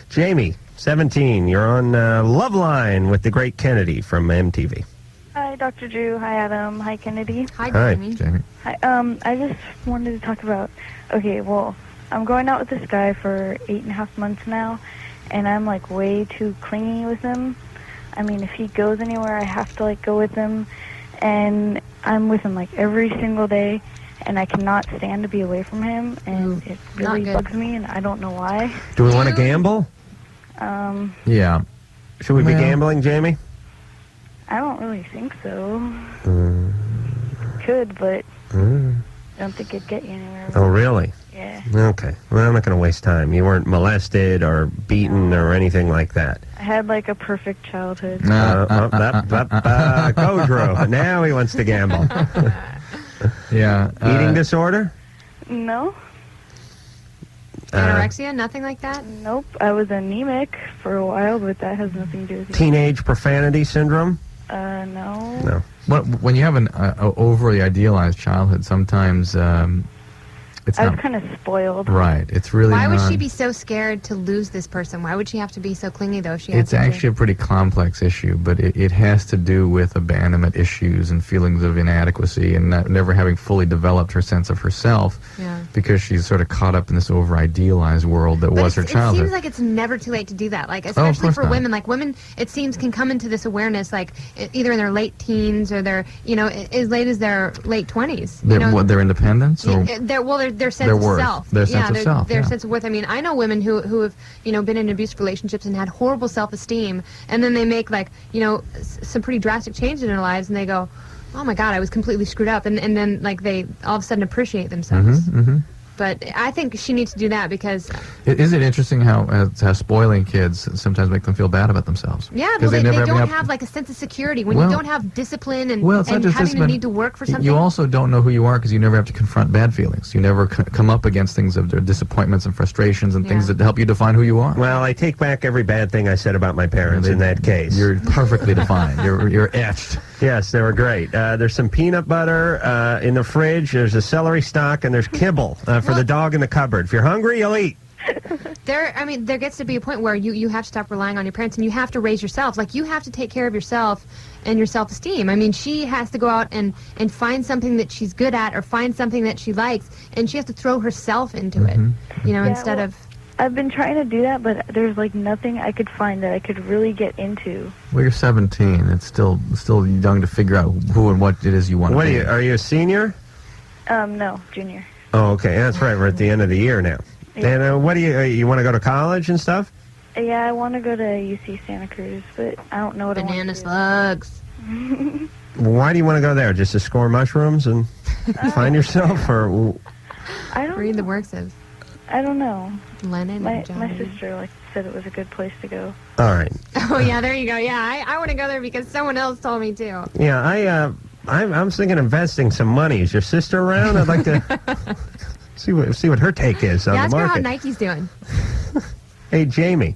Jamie, 17. You're on Loveline with the great Kennedy from MTV. Hi, Dr. Drew. Hi, Adam. Hi, Kennedy. Hi, Hi. Jamie. Jamie. Hi. I just wanted to talk about. Okay, well, I'm going out with this guy for 8.5 months now, and I'm like way too clingy with him. I mean, if he goes anywhere, I have to like go with him, and I'm with him like every single day, and I cannot stand to be away from him, and it really good. bugs me, and I don't know why. Do we want to gamble? Yeah. Should we be Well- gambling, Jamie? I don't really think so. Could, but I don't think it'd get you anywhere. Oh, really? Yeah. Okay. Well, I'm not going to waste time. You weren't molested or beaten or anything like that. I had like a perfect childhood. Go, Drew. Now he wants to gamble. Yeah. Eating disorder? No. Anorexia? Nothing like that? Nope. I was anemic for a while, but that has nothing to do with it. Teenage profanity syndrome? No. No. When you have an overly idealized childhood, sometimes it's I was not kind of spoiled. right. It's really Why would not- she be so scared to lose this person? Why would she have to be so clingy, though? It's actually a pretty complex issue, but it has to do with abandonment issues and feelings of inadequacy and never having fully developed her sense of herself Yeah. because she's sort of caught up in this over-idealized world that was her It childhood. seems like it's never too late to do that. Like, of especially course for not. women. Like, women, it seems, can come into this awareness, like, either in their late teens or their, as late as their late 20s. Their independence? Or Their sense their of worth. self. Their sense of self, Their yeah. sense of worth. I mean, I know women who have, been in abusive relationships and had horrible self-esteem, and then they make, like, some pretty drastic changes in their lives, and they go, oh my God, I was completely screwed up, and then, like, they all of a sudden appreciate themselves. But I think she needs to do that because... Is it interesting how spoiling kids sometimes make them feel bad about themselves? Yeah, 'Cause well, they never don't have- have, like, a sense of security. When Well- you don't have discipline and, Well, it's not and just having discipline. to need to work for something... You also don't know who you are because you never have to confront bad feelings. You never come up against things of their disappointments and frustrations and things that help you define who you are. Well, I take back every bad thing I said about my parents in that case. You're perfectly defined. You're etched. Yes, they were great. There's some peanut butter in the fridge. There's a celery stalk, and there's kibble for the dog in the cupboard. If you're hungry, you'll eat. There gets to be a point where you have to stop relying on your parents and you have to raise yourself. Like, you have to take care of yourself and your self-esteem. I mean, she has to go out and find something that she's good at or find something that she likes, and she has to throw herself into it, instead of... I've been trying to do that, but there's like nothing I could find that I could really get into. Well, you're 17. It's still young to figure out who and what it is you want to What be. are you a senior? No, junior. Oh, okay. That's right. We're at the end of the year now. Yeah. And what do you want to go to college and stuff? Yeah, I want to go to UC Santa Cruz, but I don't know what Banana I want to slugs. Why do you want to go there? Just to score mushrooms and find yourself, or I don't read the works of I don't know. Lennon My and Johnny. sister said it was a good place to go. all right. Oh yeah, there you go. Yeah, I want to go there because someone else told me to. Yeah, I'm thinking of investing some money. Is your sister around? I'd like to see what her take is on Yeah, ask the her how market. Nike's doing. Hey, Jamie.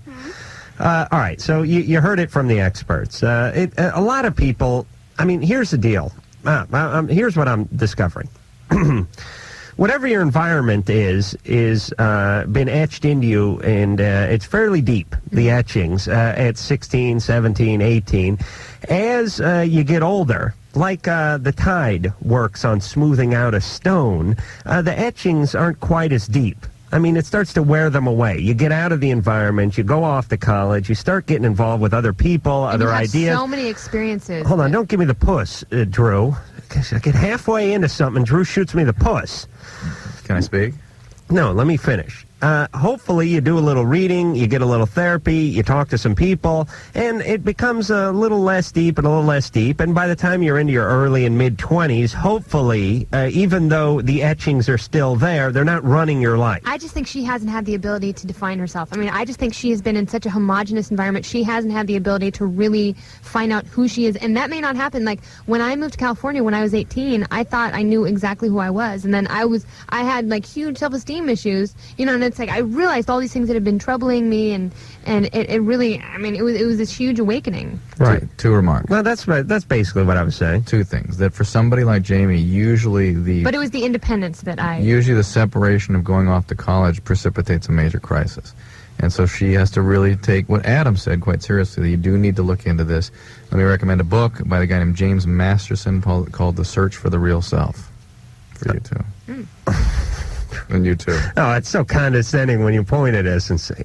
All right, so you heard it from the experts. A lot of people, I mean, here's the deal. Here's what I'm discovering. Whatever your environment is been etched into you, and it's fairly deep, the etchings, at 16, 17, 18. As you get older, like the tide works on smoothing out a stone, the etchings aren't quite as deep. I mean, it starts to wear them away. You get out of the environment, you go off to college, you start getting involved with other people, And other you have ideas. so many experiences. Hold on, don't give me the puss, Drew. 'Cause I get halfway into something, and Drew shoots me the puss. Can I speak? No, let me finish. Hopefully you do a little reading, you get a little therapy, you talk to some people, and it becomes a little less deep and a little less deep. And by the time you're into your early and mid-20s, hopefully, even though the etchings are still there, they're not running your life. I just think she hasn't had the ability to define herself. I mean, I just think she has been in such a homogenous environment. She hasn't had the ability to really find out who she is. And that may not happen. Like, when I moved to California when I was 18, I thought I knew exactly who I was. And then I had, like, huge self-esteem issues, and it's like I realized all these things that had been troubling me, and it really, I mean, it was this huge awakening. Right. Two remarks. Well, that's basically what I was saying. Two things. That for somebody like Jamie, usually But it was the independence that Usually the separation of going off to college precipitates a major crisis. And so she has to really take what Adam said quite seriously. That you do need to look into this. Let me recommend a book by the guy named James Masterson called The Search for the Real Self. For you too. And you too. Oh, it's so condescending when you point at us and say,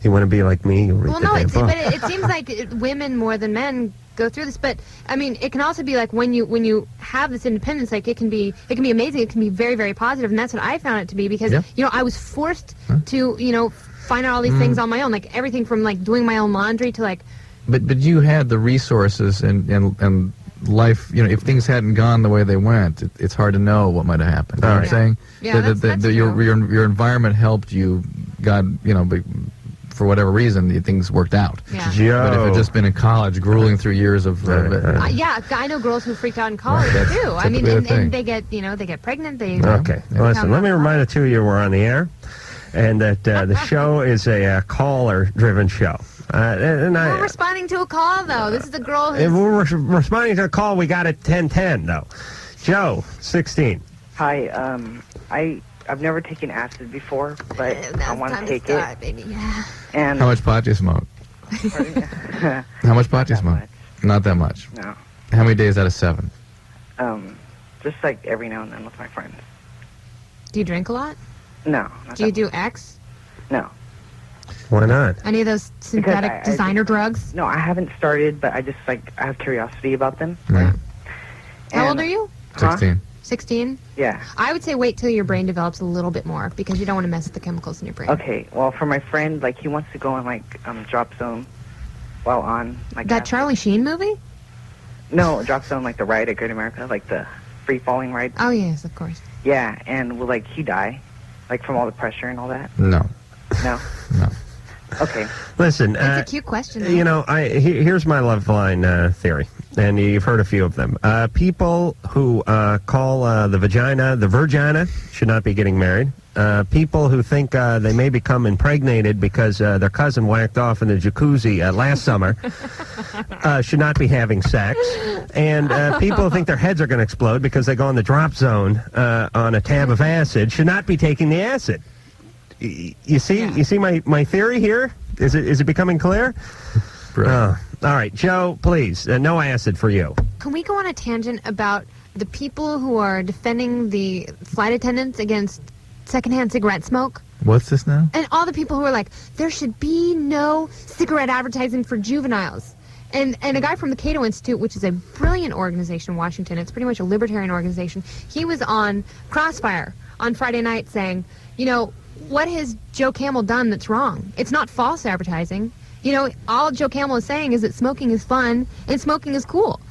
you want to be like me? You read Well, the no, damn book. but it seems like women more than men go through this. But I mean, it can also be like when you have this independence, like it can be amazing. It can be very, very positive, and that's what I found it to be because I was forced to find out all these things on my own, like everything from like doing my own laundry to like. But you had the resources and life, if things hadn't gone the way they went, it's hard to know what might have happened. You know what I'm saying? Yeah, that's your environment helped you, but for whatever reason, things worked out. Yeah. But if it had just been in college, grueling through years of... yeah, I know girls who freaked out in college, too. I mean, and they get, they get pregnant. Okay. Listen, let me remind the two of you we're on the air, and that the show is a caller-driven show. We're responding to a call, though. This is a girl who's... We're responding to a call we got at 10:10, though. Joe, 16. Hi, I've never taken acid before, but I want to take it. Baby. Yeah. And how much pot do you smoke? How much pot do you smoke? Not that much. No. How many days out of 7? Just like every now and then with my friends. Do you drink a lot? No. Do you do X? No. Why not? Any of those synthetic designer drugs? No, I haven't started, but I just I have curiosity about them. Right. How old are you? 16. 16? Yeah. I would say wait till your brain develops a little bit more because you don't want to mess with the chemicals in your brain. Okay. Well, for my friend, he wants to go on drop zone while on that Charlie Sheen movie? No, drop zone the ride at Great America, the free falling ride. Oh yes, of course. Yeah, and will he die, from all the pressure and all that? No. No. No. Okay. Listen. That's a cute question. Here's my Loveline theory, and you've heard a few of them. People who call the vagina should not be getting married. People who think they may become impregnated because their cousin whacked off in the jacuzzi last summer should not be having sex. And people who think their heads are going to explode because they go in the drop zone on a tab of acid should not be taking the acid. You see my theory here? Is it becoming clear? All right, Joe, please, no acid for you. Can we go on a tangent about the people who are defending the flight attendants against secondhand cigarette smoke? What's this now? And all the people who are like, there should be no cigarette advertising for juveniles. And a guy from the Cato Institute, which is a brilliant organization in Washington, it's pretty much a libertarian organization, he was on Crossfire on Friday night saying, what has Joe Camel done that's wrong? It's not false advertising. All Joe Camel is saying is that smoking is fun and smoking is cool.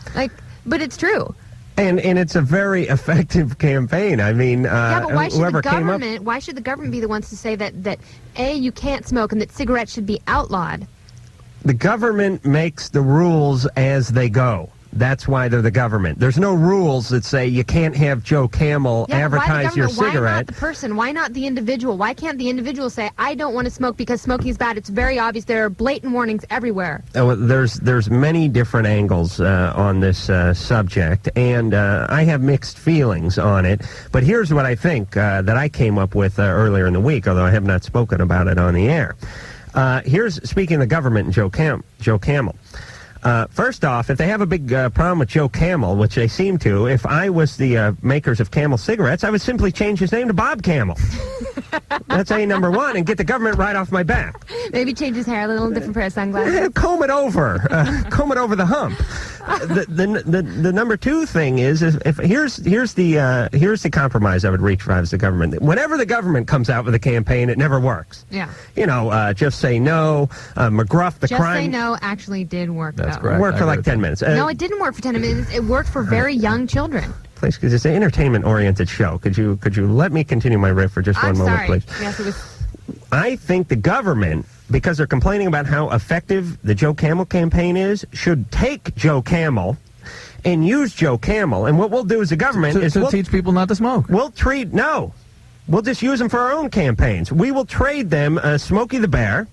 But it's true. And it's a very effective campaign. I mean, but why should whoever the government? Why should the government be the ones to say that you can't smoke and that cigarettes should be outlawed? The government makes the rules as they go. That's why they're the government. There's no rules that say you can't have Joe Camel advertise your cigarette. Why not the person? Why not the individual? Why can't the individual say, I don't want to smoke because smoking is bad? It's very obvious. There are blatant warnings everywhere. There's many different angles on this subject, and I have mixed feelings on it. But here's what I think that I came up with earlier in the week, although I have not spoken about it on the air. Speaking of the government and Joe Camel. First off, if they have a big problem with Joe Camel, which they seem to, if I was the makers of Camel cigarettes, I would simply change his name to Bob Camel. That's A number one, and get the government right off my back. Maybe change his hair, a little different pair of sunglasses. Comb it over the hump. The number two thing is if here's the compromise I would reach if I was the government. Whenever the government comes out with a campaign, it never works. Yeah. Just say no. McGruff, the Just crime. Say no actually did work. That's correct. Worked for 10 minutes. No, it didn't work for 10 minutes. It worked for very young children. Please, because it's an entertainment-oriented show. Could you let me continue my riff for just one moment, please? Yes, it was. I think the government, because they're complaining about how effective the Joe Camel campaign is, should take Joe Camel and use Joe Camel. And what we'll do as a government is we'll teach people not to smoke. We'll just use them for our own campaigns. We will trade them Smokey the Bear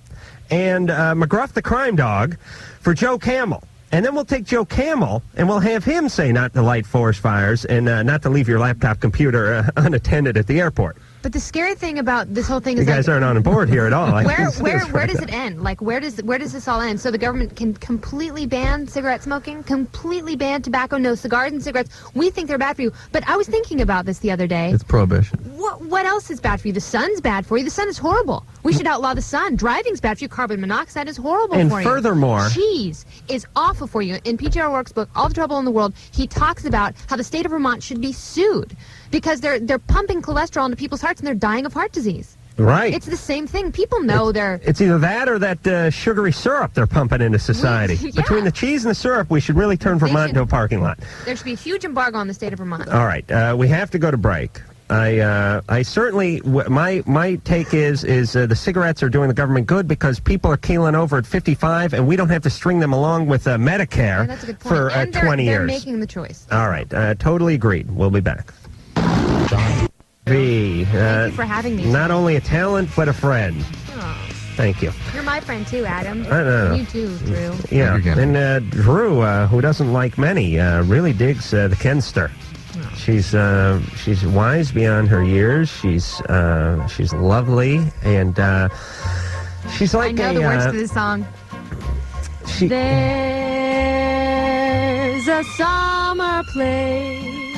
and McGruff the Crime Dog for Joe Camel. And then we'll take Joe Camel and we'll have him say not to light forest fires and not to leave your laptop computer unattended at the airport. But the scary thing about this whole thing You is guys aren't on board here at all. where does it end? Like, where does this all end? So the government can completely ban cigarette smoking, completely ban tobacco, no cigars and cigarettes. We think they're bad for you. But I was thinking about this the other day. It's prohibition. What else is bad for you? The sun's bad for you. The sun is horrible. We should outlaw the sun. Driving's bad for you. Carbon monoxide is horrible And for you. furthermore, cheese is awful for you. In P.J.R. Work's book, All the Trouble in the World, he talks about how the state of Vermont should be sued because they're pumping cholesterol into people's hearts and they're dying of heart disease. right. It's the same thing. People know they're... It's either that or that sugary syrup they're pumping into society. Yeah. Between the cheese and the syrup, we should really turn Vermont into a parking lot. There should be a huge embargo on the state of Vermont. All right, we have to go to break. I certainly, my take is the cigarettes are doing the government good because people are keeling over at 55 and we don't have to string them along with Medicare That's a good point. for And 20 they're years. making the choice. All right, totally agreed. We'll be back. V. Thank you for having me. Not only a talent, but a friend. Oh, Thank you. you're my friend too, Adam. I know. You too, Drew. Yeah, Thank you, Ken. and Drew, who doesn't like many, really digs the Kenster. She's wise beyond her years. She's lovely, and she's like I know the words to this song. She, There's a summer place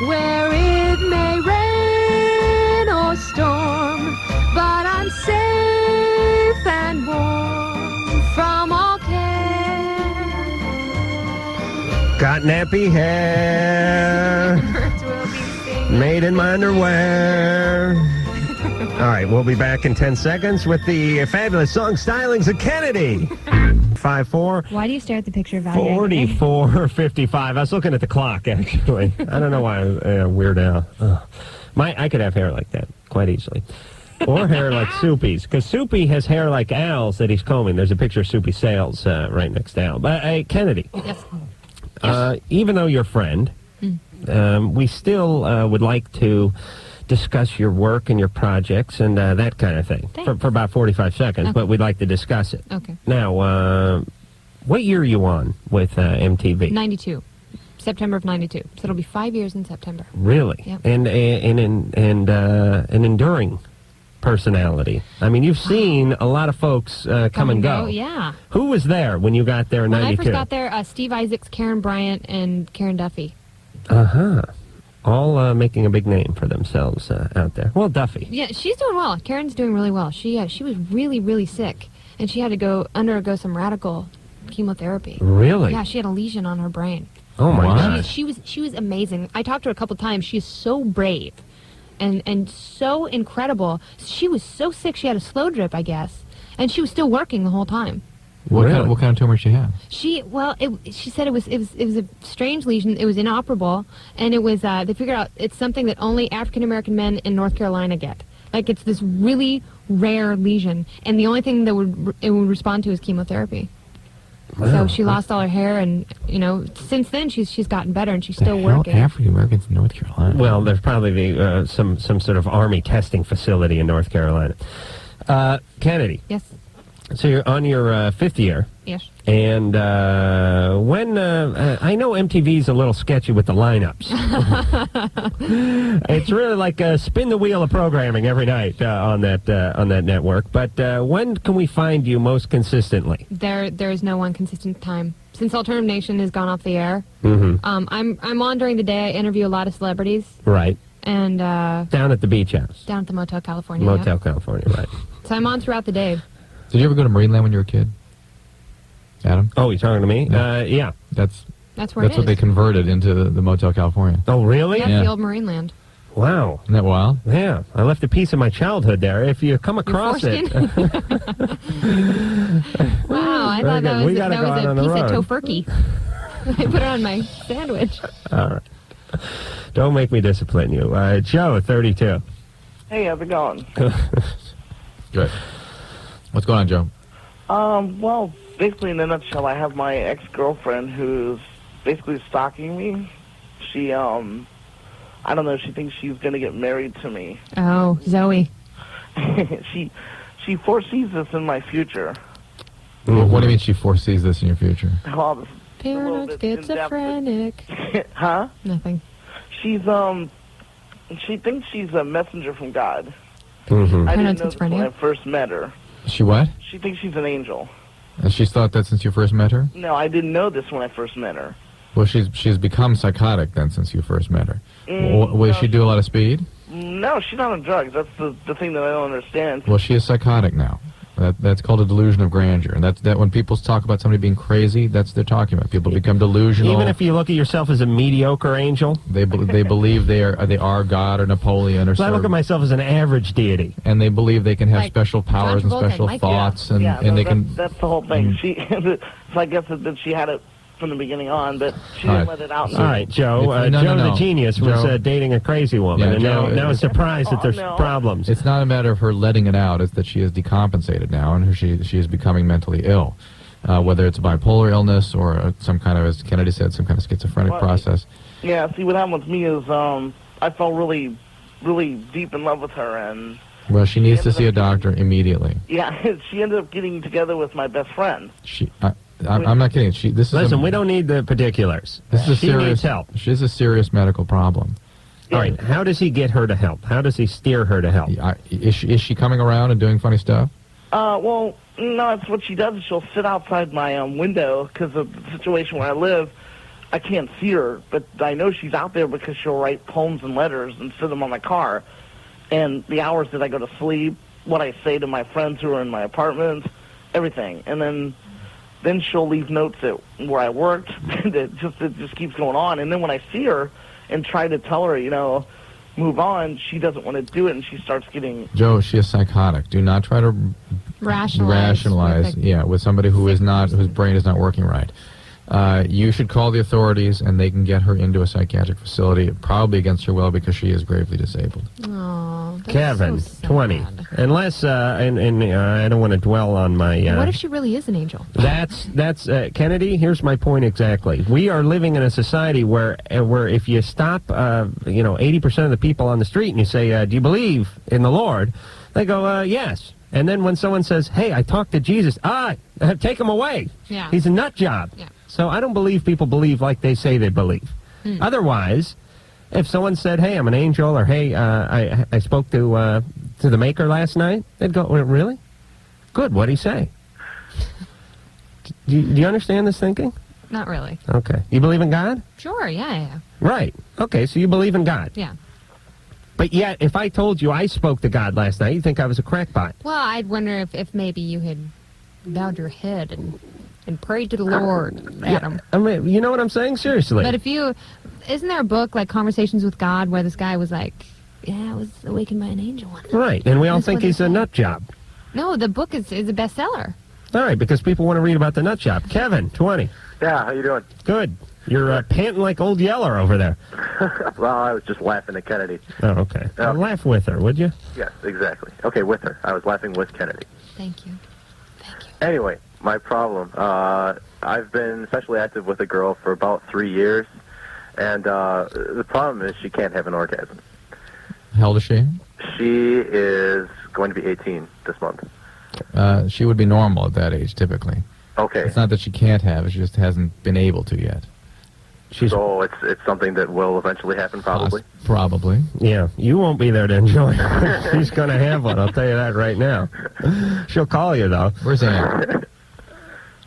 where it may rain or storm, but I'm safe and warm from all care. got nappy hair, Birds will be singing. made in my underwear. All right, we'll be back in 10 seconds with the fabulous song stylings of Kennedy. 54. Why do you stare at the picture of Val? 44:55. I was looking at the clock, actually. I don't know why I'm Weird Al. I could have hair like that quite easily. Or hair like Soupy's, because Soupy has hair like Al's that he's combing. There's a picture of Soupy Sales right next to Al. But Kennedy, Yes. even though you're a friend, we still would like to discuss your work and your projects and that kind of thing for about 45 seconds, but we'd like to discuss it. Okay. Now, what year are you on with MTV? 92. September of 92. So it'll be 5 years in September. Really? Yep. And an enduring personality. I mean, you've seen a lot of folks come and go. Yeah. Who was there when you got there in When 92? I first got there, Steve Isaacs, Karen Bryant, and Karen Duffy. Uh-huh. All making a big name for themselves out there. Well, Duffy. Yeah, she's doing well. Karen's doing really well. She was really, really sick, and she had to undergo some radical chemotherapy. Really? Yeah, she had a lesion on her brain. Oh, my What? gosh. She was amazing. I talked to her a couple times. She's so brave and so incredible. She was so sick she had a slow drip, I guess, and she was still working the whole time. What Really? kind of tumor she had? She said it was a strange lesion. It was inoperable, and it was they figured out it's something that only African American men in North Carolina get. Like, it's this really rare lesion, and the only thing that it would respond to is chemotherapy. Wow. So she lost all her hair, and since then she's gotten better, and she's still working. African Americans in North Carolina. Well, there's probably some sort of Army testing facility in North Carolina. Kennedy. Yes. So you're on your fifth year. Yes. And when I know MTV's a little sketchy with the lineups. It's really like spin the wheel of programming every night on that network. But when can we find you most consistently? There is no one consistent time. Since Alternative Nation has gone off the air, Mm-hmm. I'm on during the day. I interview a lot of celebrities, Right. and Down at the beach house. down at the Motel California. Motel yeah. California, right. So I'm on throughout the day. Did you ever go to Marineland when you were a kid? Adam? Oh, you're talking to me? Yeah. Yeah. That's where it is. what they converted into the Motel California. Oh, really? Yeah, Yeah. the old Marineland. Wow. Isn't that wild? Yeah. I left a piece of my childhood there. If you come across it. Wow, I Very thought that good. We was gotta go out a on the piece road. of tofurkey. I put it on my sandwich. All right. Don't make me discipline you. Joe, 32. Hey, how's it going? Good. What's going on, Joe? Well, basically in a nutshell, I have my ex-girlfriend who's basically stalking me. She, I don't know, she thinks she's gonna get married to me. Oh, Zoe. She foresees this in my future. What do you mean she foresees this in your future? Well, this, Paranoid bit in-depth. schizophrenic. huh? Nothing. She's, She thinks she's a messenger from God. Mm-hmm. I didn't know this when I first met her. She what? She thinks she's an angel. And she's thought that since you first met her? No, I didn't know this when I first met her. Well, she's become psychotic then since you first met her. Will she do a lot of speed? No, she's not on drugs. That's the thing that I don't understand. Well, she is psychotic now. That's called a delusion of grandeur. And that when people talk about somebody being crazy, that's what they're talking about. People become delusional. Even if you look at yourself as a mediocre angel? They believe they are God or Napoleon or So I look at myself as an average deity. And they believe they can have Like special powers and John Vulcan, special like thoughts. And that's, they can... That's the whole thing. So I guess that she had it from the beginning on, but she didn't let it out. All right, Joe. No, Joe no. the genius was Joe- dating a crazy woman, Yeah, and Joe- now is surprised that there's no. problems. It's not a matter of her letting it out. It's that she is decompensated now, and she is becoming mentally ill. Whether it's a bipolar illness or some kind of, as Kennedy said, some kind of schizophrenic process. Yeah, see, what happened with me is I fell really, really deep in love with her, and... Well, she needs to see a doctor immediately. Yeah, she ended up getting together with my best friend. I'm not kidding. Listen, we don't need the particulars. This is a She serious needs help. She has a serious medical problem. All right, how does he get her to help? How does he steer her to help? Is she coming around and doing funny stuff? Well, no, that's what she does. She'll sit outside my window because of the situation where I live. I can't see her, but I know she's out there because she'll write poems and letters and send them on my car. And the hours that I go to sleep, what I say to my friends who are in my apartment, everything. And then she'll leave notes at where I worked. it just keeps going on. And then when I see her and try to tell her, move on, she doesn't want to do it, and she starts getting... Joe, she is psychotic. Do not try to rationalize with somebody whose brain is not working right. You should call the authorities, and they can get her into a psychiatric facility, probably against her will, because she is gravely disabled. Oh, Kevin, 20. Unless, and I don't want to dwell on my... what if she really is an angel? That's Kennedy, here's my point exactly. We are living in a society where if you stop, 80% of the people on the street and you say, do you believe in the Lord? They go, yes. And then when someone says, hey, I talked to Jesus, take him away. Yeah. He's a nut job. Yeah. So I don't believe people believe like they say they believe. Otherwise, if someone said, hey, I'm an angel, or hey, I spoke to the Maker last night, they'd go, really? Good, what'd he say? Do you understand this thinking? Not really. Okay. You believe in God? Sure, yeah. Right. Okay, so you believe in God. Yeah. But yet, if I told you I spoke to God last night, you'd think I was a crackpot. Well, I'd wonder if maybe you had bowed your head and prayed to the Lord, Adam. Yeah, I mean, you know what I'm saying? Seriously. But isn't there a book like Conversations with God where this guy was like, yeah, I was awakened by an angel one night. Right, and we all That's think what he he's a said. nut job. No, the book is a bestseller. All right, because people want to read about the nut job. Kevin, 20. Yeah, how you doing? Good. You're panting like old Yeller over there. Well, I was just laughing at Kennedy. Oh, okay. Laugh with her, would you? Yes, exactly. Okay, with her. I was laughing with Kennedy. Thank you. Anyway, my problem. I've been sexually active with a girl for about 3 years, and the problem is she can't have an orgasm. How old is she? She is going to be 18 this month. She would be normal at that age, typically. Okay. It's not that she can't have it, she just hasn't been able to yet. So it's something that will eventually happen, probably? Probably. Yeah, you won't be there to enjoy it. She's going to have one, I'll tell you that right now. She'll call you, though. Where's Ann?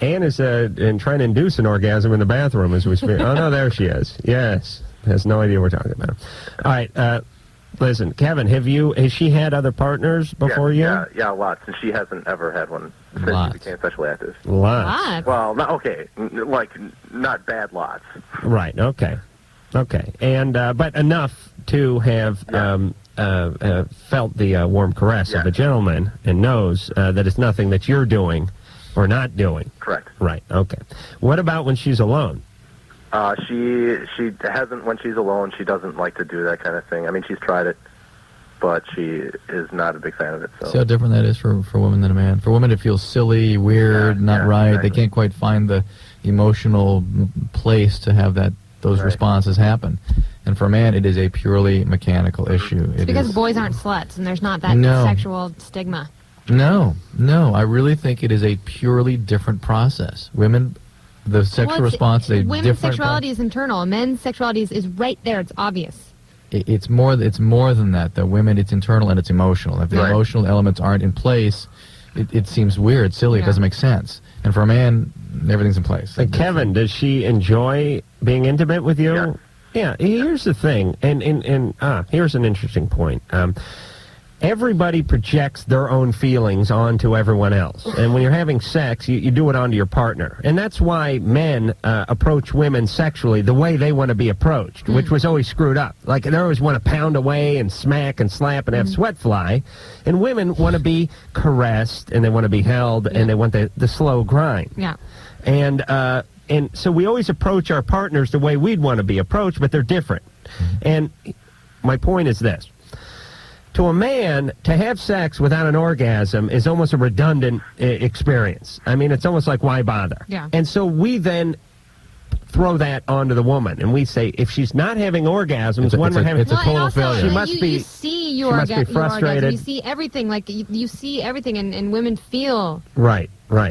Ann is trying to induce an orgasm in the bathroom as we speak. Oh, no, there she is. Yes. Has no idea we're talking about. All right, listen, Kevin, has she had other partners before you? Yeah, lots, and she hasn't ever had one since she became sexually active. Lots. Well, not bad lots. Right, okay. And, but enough to have felt the warm caress of a gentleman and knows that it's nothing that you're doing or not doing. Correct. Right, okay. What about when she's alone? She hasn't, when she's alone, she doesn't like to do that kind of thing. I mean, she's tried it, but she is not a big fan of it. So. See how different that is for women than a man. For women, it feels silly, weird, not right. Exactly. They can't quite find the emotional place to have those responses happen. And for a man, it is a purely mechanical issue. It's because boys aren't sluts, and there's not that sexual stigma. No. I really think it is a purely different process. Women... The sexual response is a women's different... sexuality is internal. Men's sexuality is right there. It's obvious. it's more than that. The women, it's internal and it's emotional. If the emotional elements aren't in place, it seems weird, silly. It doesn't make sense. And for a man, everything's in place. And Kevin, does she enjoy being intimate with you? Yeah. Here's the thing, and here's an interesting point. Everybody projects their own feelings onto everyone else. And when you're having sex, you do it onto your partner. And that's why men approach women sexually the way they want to be approached, which was always screwed up. Like, they always want to pound away and smack and slap and have sweat fly. And women want to be caressed, and they want to be held, and they want the slow grind. Yeah. And so we always approach our partners the way we'd want to be approached, but they're different. And my point is this. To a man, to have sex without an orgasm is almost a redundant experience. I mean, it's almost like, why bother? Yeah. And so we then throw that onto the woman, and we say, if she's not having orgasms, it's a total failure. She must be. You see she must be frustrated. Your orgasm. You see everything. Like, you see everything, and women feel Right.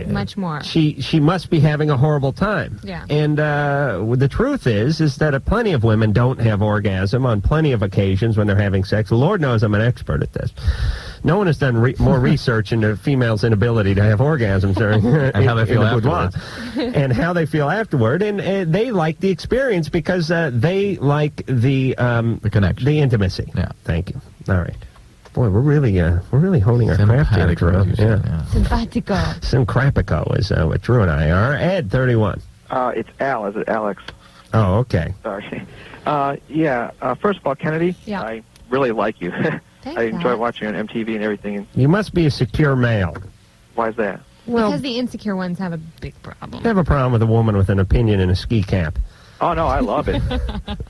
much more. She must be having a horrible time. Yeah. And the truth is that plenty of women don't have orgasm on plenty of occasions when they're having sex. Lord knows I'm an expert at this. No one has done more research into females' inability to have orgasms during and how they feel afterwards. And how they feel afterward. And they like the experience because they like the connection, the intimacy. Yeah. Thank you. All right. Boy, we're really honing our craft here, Drew. Yeah. Simpatico. Syncrapico is what Drew and I are. Ed, 31. It's Al. Is it Alex? Oh, okay. Sorry. First of all, Kennedy, I really like you. I enjoy watching you on MTV and everything. You must be a secure male. Why is that? Well, because the insecure ones have a big problem. I have a problem with a woman with an opinion and a ski cap. Oh, no, I love it.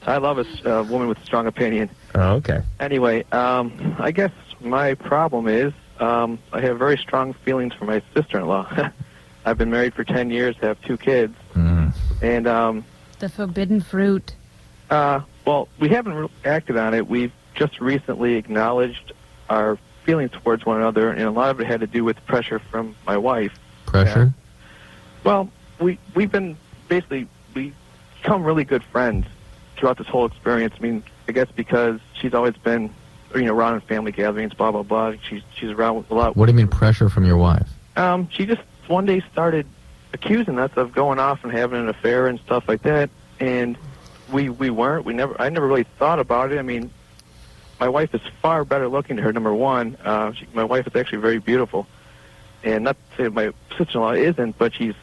I love a woman with a strong opinion. Oh, okay. Anyway, I guess my problem is I have very strong feelings for my sister-in-law. I've been married for 10 years, have 2 kids. And the forbidden fruit. Well, we haven't acted on it. We've just recently acknowledged our feelings towards one another, and a lot of it had to do with pressure from my wife. Pressure? Well, we've been we become really good friends throughout this whole experience. I mean, I guess because she's always been, around in family gatherings, blah, blah, blah. She's around a lot. What do you mean pressure from your wife? She just one day started accusing us of going off and having an affair and stuff like that, and we weren't. I never really thought about it. I mean, my wife is far better looking to her, number one. My wife is actually very beautiful. And not to say my sister-in-law isn't, but she's,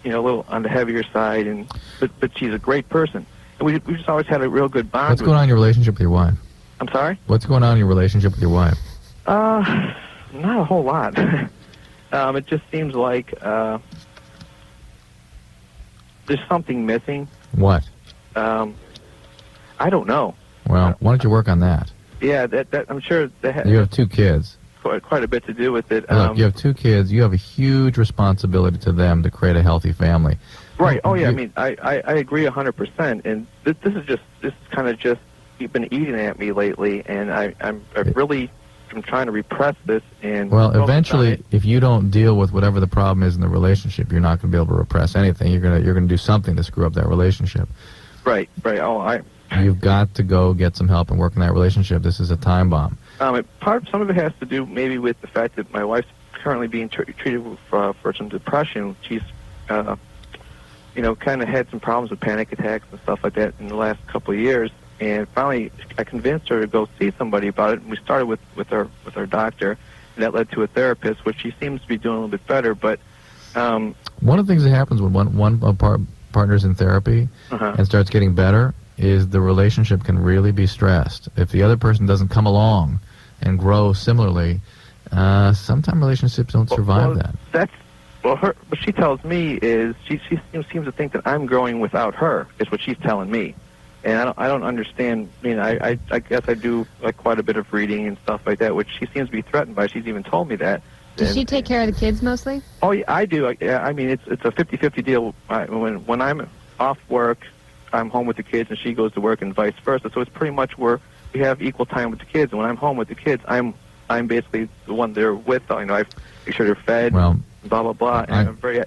a little on the heavier side, but she's a great person. And we just always had a real good bond. What's going on in your relationship with your wife? I'm sorry? What's going on in your relationship with your wife? Not a whole lot. It just seems like there's something missing. What? I don't know. Well, why don't you work on that? Yeah, that I'm sure that you have 2 kids. Quite a bit to do with it. Look, you have 2 kids. You have a huge responsibility to them to create a healthy family. Right. Oh yeah. I mean, I agree 100%. And this is kind of just you've been eating at me lately, and I'm trying to repress this. And well, eventually, if you don't deal with whatever the problem is in the relationship, you're not going to be able to repress anything. You're gonna do something to screw up that relationship. Right. Oh, You've got to go get some help and work in that relationship. This is a time bomb. Some of it has to do maybe with the fact that my wife's currently being treated for some depression. She's, kind of had some problems with panic attacks and stuff like that in the last couple of years. And finally, I convinced her to go see somebody about it. And we started with our doctor, and that led to a therapist, which she seems to be doing a little bit better. But one of the things that happens when one partner's in therapy and starts getting better is the relationship can really be stressed. If the other person doesn't come along and grow similarly, sometimes relationships don't survive that. What she tells me is she seems to think that I'm growing without her, is what she's telling me. And I don't understand. I mean, I guess I do like quite a bit of reading and stuff like that, which she seems to be threatened by. She's even told me that. Does she take care of the kids mostly? Oh, yeah, I do. I mean, it's a 50-50 deal. When I'm off work, I'm home with the kids, and she goes to work, and vice versa. So it's pretty much where we have equal time with the kids. And when I'm home with the kids, I'm basically the one they're with. I make sure they're fed. Well, blah blah blah. And I'm very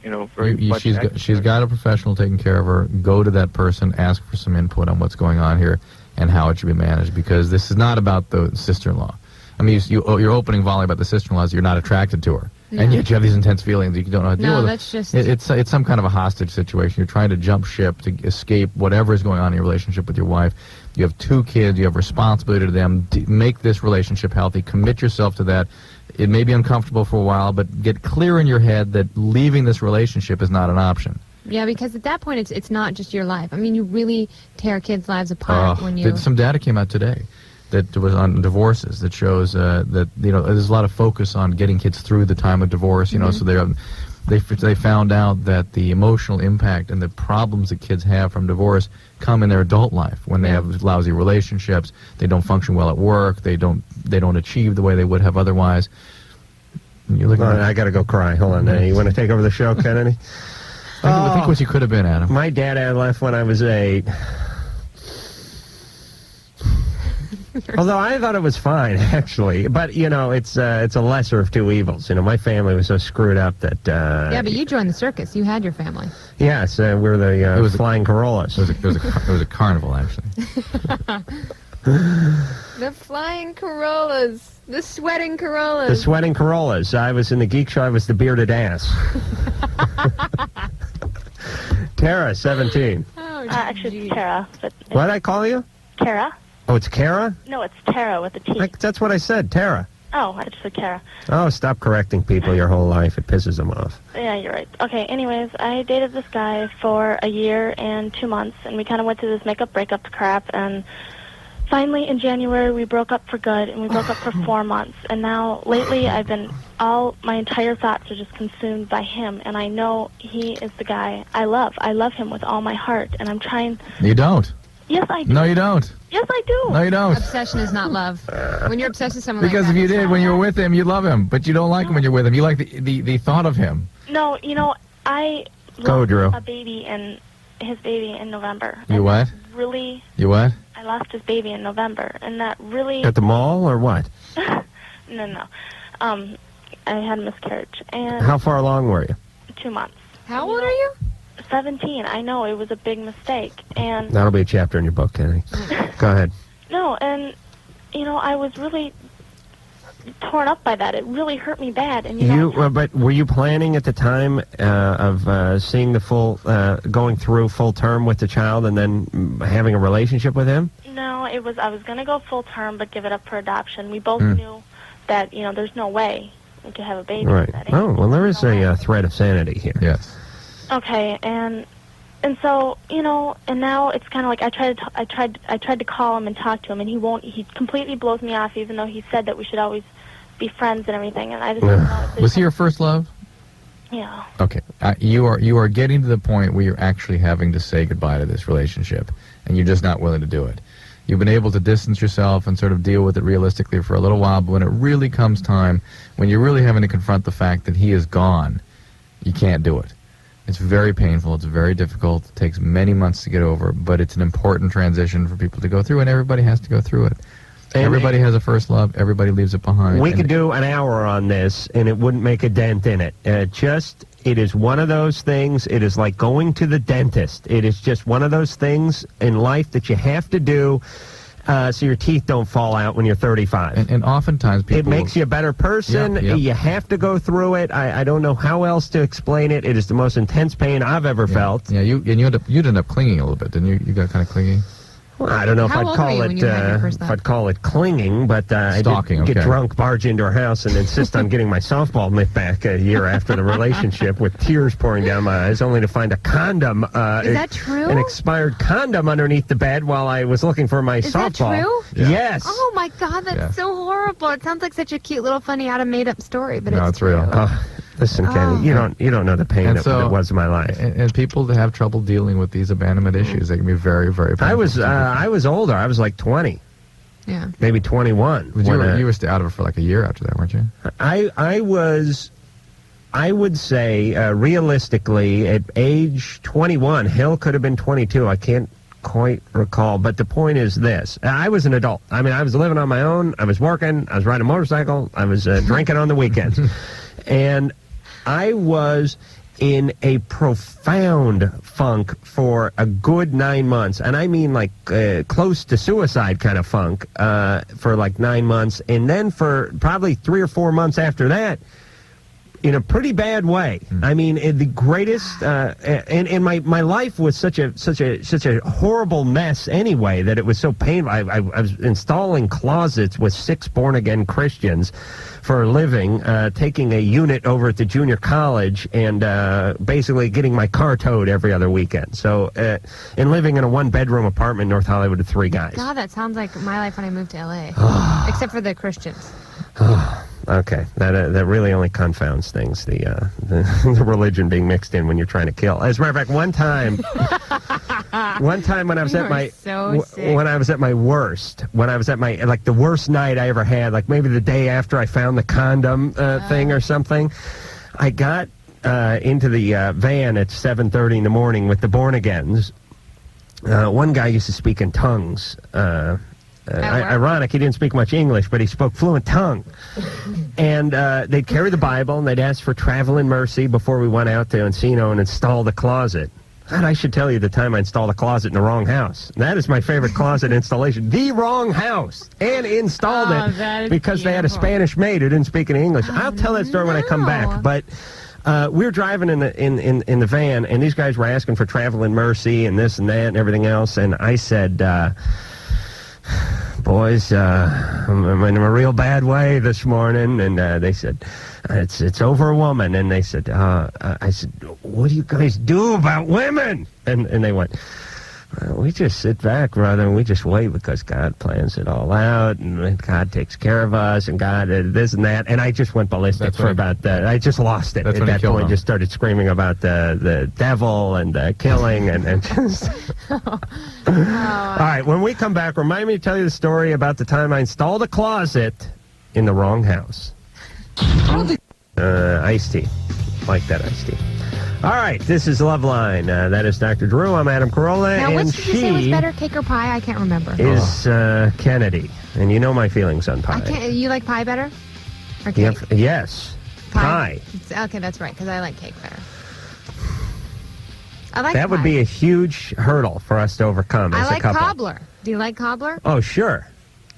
much. She's got a professional taking care of her. Go to that person, ask for some input on what's going on here. and how it should be managed, because this is not about the sister-in-law. I mean, your opening volley about the sister-in-law is you're not attracted to her, and yet you have these intense feelings you don't know how to deal with. No, that's just... It's some kind of a hostage situation. You're trying to jump ship to escape whatever is going on in your relationship with your wife. You have 2 kids. You have responsibility to them. Make this relationship healthy. Commit yourself to that. It may be uncomfortable for a while, but get clear in your head that leaving this relationship is not an option. Yeah, because at that point, it's not just your life. I mean, you really tear kids' lives apart when you... Some data came out today that was on divorces that shows that, you know, there's a lot of focus on getting kids through the time of divorce, you know, so they found out that the emotional impact and the problems that kids have from divorce come in their adult life when they have lousy relationships, they don't function well at work, they don't achieve the way they would have otherwise. You're looking I got to go cry. Hold on. You want to take over the show, Kennedy? Think what you could have been, Adam. My dad had left when I was 8. Although I thought it was fine, actually. But, you know, it's a lesser of 2 evils. You know, my family was so screwed up that... yeah, but you joined the circus. You had your family. Yes, we're the flying Carollas. It was a carnival, actually. The flying Carollas. The sweating Carollas. The sweating Carollas. I was in the geek show. I was the bearded ass. Tara, 17. Oh, actually, it's Tara. But What'd I call you? Tara? Oh, it's Kara? No, it's Tara with a T. That's what I said, Tara. Oh, I just said Kara. Oh, stop correcting people your whole life. It pisses them off. Yeah, you're right. Okay, anyways, I dated this guy for a year and 2 months, and we kind of went through this makeup breakup crap, and finally in January we broke up for good, and we broke up for 4 months, and now lately my entire thoughts are just consumed by him, and I know he is the guy I love. I love him with all my heart, and I'm trying... You don't. Yes, I do. No, you don't. Yes, I do. No, you don't. Obsession is not love. When you're obsessed with someone Because like if that, you did, when you were with him, you love him, but you don't like him when you're with him. You like the thought of him. No, you know, I Go, Drew. lost his baby in November. You what? Really? You what? I lost his baby in November, and that really... At the mall or what? No. I had a miscarriage. And How far along were you? 2 months. How old are you? 17. I know, it was a big mistake. And That'll be a chapter in your book, Kennedy. Go ahead. no, and, you know, I was really torn up by that. It really hurt me bad. And But were you planning at the time of seeing the full, going through full term with the child and then having a relationship with him? No, I was going to go full term, but give it up for adoption. We both knew that, you know, there's no way we could have a baby. Right. Oh, well, there is a thread of sanity here. Yes. Okay, and so, you know, and now it's kind of like I tried to call him and talk to him, and he completely blows me off, even though he said that we should always be friends and everything, and I just don't know. Was he your first love? Yeah. Okay. You are getting to the point where you're actually having to say goodbye to this relationship, and you're just not willing to do it. You've been able to distance yourself and sort of deal with it realistically for a little while, but when it really comes time, when you're really having to confront the fact that he is gone, you can't do it. It's very painful. It's very difficult. It takes many months to get over, but it's an important transition for people to go through, and everybody has to go through it. Everybody has a first love. Everybody leaves it behind. We could do an hour on this, and it wouldn't make a dent in it. It is one of those things. It is like going to the dentist. It is just one of those things in life that you have to do so your teeth don't fall out when you're 35. And oftentimes people... It makes you a better person. Yeah. You have to go through it. I don't know how else to explain it. It is the most intense pain I've ever felt. Yeah, you'd end up clinging a little bit, didn't you? You got kind of clingy? Well, I don't know if I'd call it clinging, but Stalking, I did get okay. drunk, barge into her house, and insist on getting my softball mitt back a year after the relationship with tears pouring down my eyes, only to find a condom. Is that true? An expired condom underneath the bed while I was looking for my softball. Is that true? Yeah. Yes. Oh, my God, that's so horrible. It sounds like such a cute little funny out of made-up story, but it's real. Listen, Kenny, you don't know the pain that was my life. And people that have trouble dealing with these abandonment issues, they can be very, very painful. I was older. I was like 20. Yeah. Maybe 21. You were still out of it for like a year after that, weren't you? I would say, realistically, at age 21, Hill could have been 22. I can't quite recall, but the point is this. I was an adult. I mean, I was living on my own. I was working. I was riding a motorcycle. I was drinking on the weekends. And I was in a profound funk for a good 9 months. And I mean like close to suicide kind of funk for like 9 months. And then for probably 3 or 4 months after that, in a pretty bad way. I mean, the greatest, and my life was such a horrible mess anyway that it was so painful. I was installing closets with 6 born-again Christians for a living, taking a unit over at the junior college, and basically getting my car towed every other weekend. So, and living in a 1-bedroom apartment in North Hollywood with 3 guys. God, that sounds like my life when I moved to L.A., except for the Christians. Okay, that really only confounds things. The religion being mixed in when you're trying to kill. As a matter of fact, one time when I was at my when I was at my worst, when I was at my like the worst night I ever had, like maybe the day after I found the condom thing or something, I got into the van at 7:30 in the morning with the born-agains. One guy used to speak in tongues. Ironic, he didn't speak much English, but he spoke fluent tongue. And they'd carry the Bible, and they'd ask for travel in mercy before we went out to Encino and install the closet. And I should tell you the time I installed a closet in the wrong house. That is my favorite closet installation. The wrong house. And installed it because they had a Spanish maid who didn't speak any English. I'll tell that story when I come back. But we were driving in the van, and these guys were asking for travel in mercy and this and that and everything else. And I said... boys, I'm in a real bad way this morning, and they said, it's over a woman, and they said, I said, what do you guys do about women? And they went, we just sit back, brother, and we just wait because God plans it all out, and God takes care of us, and God this and that. And I just went ballistic for about that. I just lost it at that point. Just started screaming about the devil and killing and just. All right, when we come back, remind me to tell you the story about the time I installed a closet in the wrong house. Iced tea. Like that iced tea. All right, this is Loveline. That is Dr. Drew. I'm Adam Carolla. Now, and which did you say was better, cake or pie? I can't remember. Is Kennedy. And you know my feelings on pie. You like pie better? Or cake? Yes. Pie. Okay, that's right, because I like cake better. I like that pie. Would be a huge hurdle for us to overcome as a couple. I like cobbler. Do you like cobbler? Oh, sure.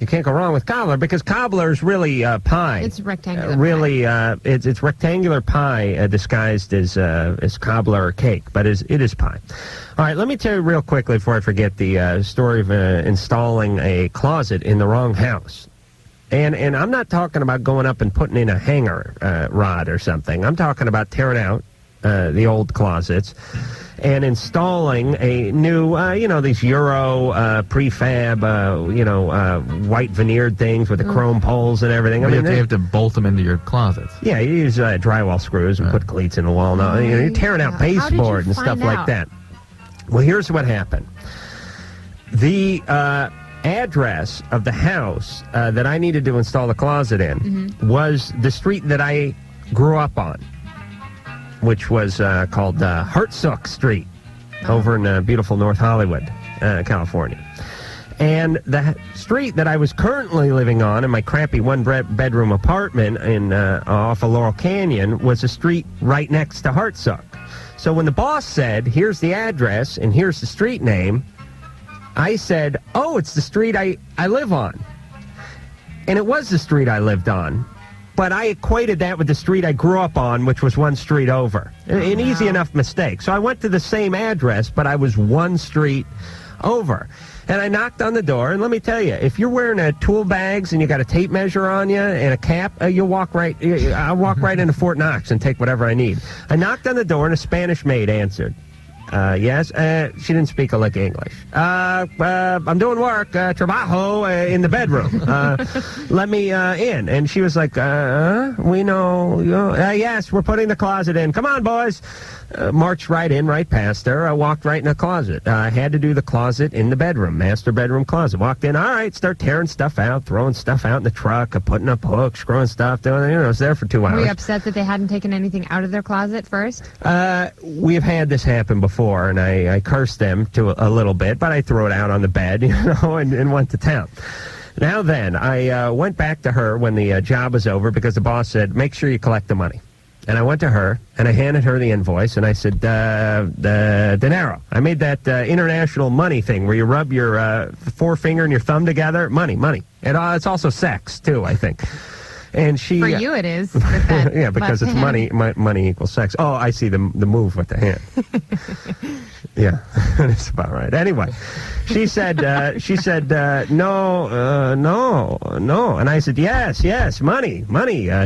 You can't go wrong with cobbler because cobbler is really pie. It's rectangular. Really, it's rectangular pie disguised as cobbler or cake, but it is pie. All right, let me tell you real quickly before I forget the story of installing a closet in the wrong house. And I'm not talking about going up and putting in a hanger rod or something. I'm talking about tearing out the old closets and installing a new, these Euro prefab, white veneered things with the chrome poles and everything. I mean, you have to bolt them into your closets. Yeah, you use drywall screws and put cleats in the wall. No, you're tearing out baseboard and stuff like that. Well, here's what happened. The address of the house that I needed to install the closet in was the street that I grew up on, which was called Hartsook Street over in beautiful North Hollywood, California. And the street that I was currently living on in my crappy 1-bedroom apartment off of Laurel Canyon was a street right next to Hartsook. So when the boss said, here's the address and here's the street name, I said, oh, it's the street I live on. And it was the street I lived on. But I equated that with the street I grew up on, which was one street over. An easy enough mistake. So I went to the same address, but I was one street over. And I knocked on the door, and let me tell you, if you're wearing tool bags and you got a tape measure on you and a cap, I'll walk right into Fort Knox and take whatever I need. I knocked on the door, and a Spanish maid answered. Yes, she didn't speak a lick of English. I'm doing work, trabajo, in the bedroom. Let me in. And she was like, we know. Yes, we're putting the closet in. Come on, boys. Marched right in, right past her. I walked right in the closet. I had to do the closet in the bedroom, master bedroom closet. Walked in, all right, start tearing stuff out, throwing stuff out in the truck, putting up hooks, screwing stuff, doing, I was there for 2 hours. Were you upset that they hadn't taken anything out of their closet first? We've had this happen before, and I cursed them a little bit, but I threw it out on the bed, and went to town. Now then, I went back to her when the job was over because the boss said, make sure you collect the money. And I went to her, and I handed her the invoice, and I said, the dinero. I made that international money thing where you rub your forefinger and your thumb together. Money. And it's also sex, too, I think. And she... For you it is. With that yeah, because it's money. Money equals sex. Oh, I see the move with the hand. Yeah, that's about right. Anyway, she said, no. And I said, yes, money,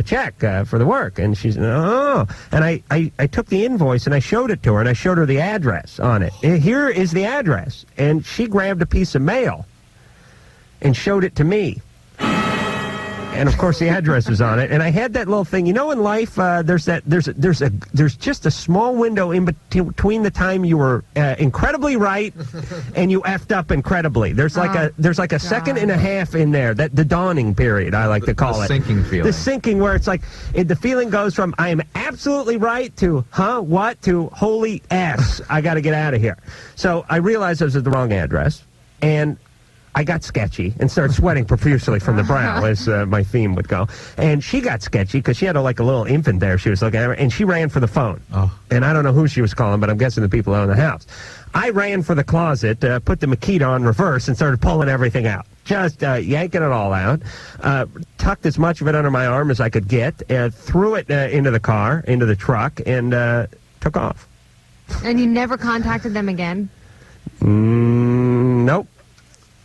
check for the work. And she's, no. And I took the invoice and I showed it to her, and I showed her the address on it. And here is the address. And she grabbed a piece of mail and showed it to me. And of course, the address was on it. And I had that little thing. You know, in life, there's just a small window in between the time you were incredibly right and you effed up incredibly. There's like a second and a half in there. That the dawning period, I like to call it. The sinking feeling. The sinking, where it's like the feeling goes from I am absolutely right to what to holy ass. I got to get out of here. So I realized I was at the wrong address, and I got sketchy and started sweating profusely from the brow, as my theme would go. And she got sketchy because she had like a little infant there. She was looking at her, and she ran for the phone. Oh. And I don't know who she was calling, but I'm guessing the people out in the house. I ran for the closet, put the Makita on reverse, and started pulling everything out. Just yanking it all out. Tucked as much of it under my arm as I could get. Threw it into the car, into the truck, and took off. And you never contacted them again? Nope.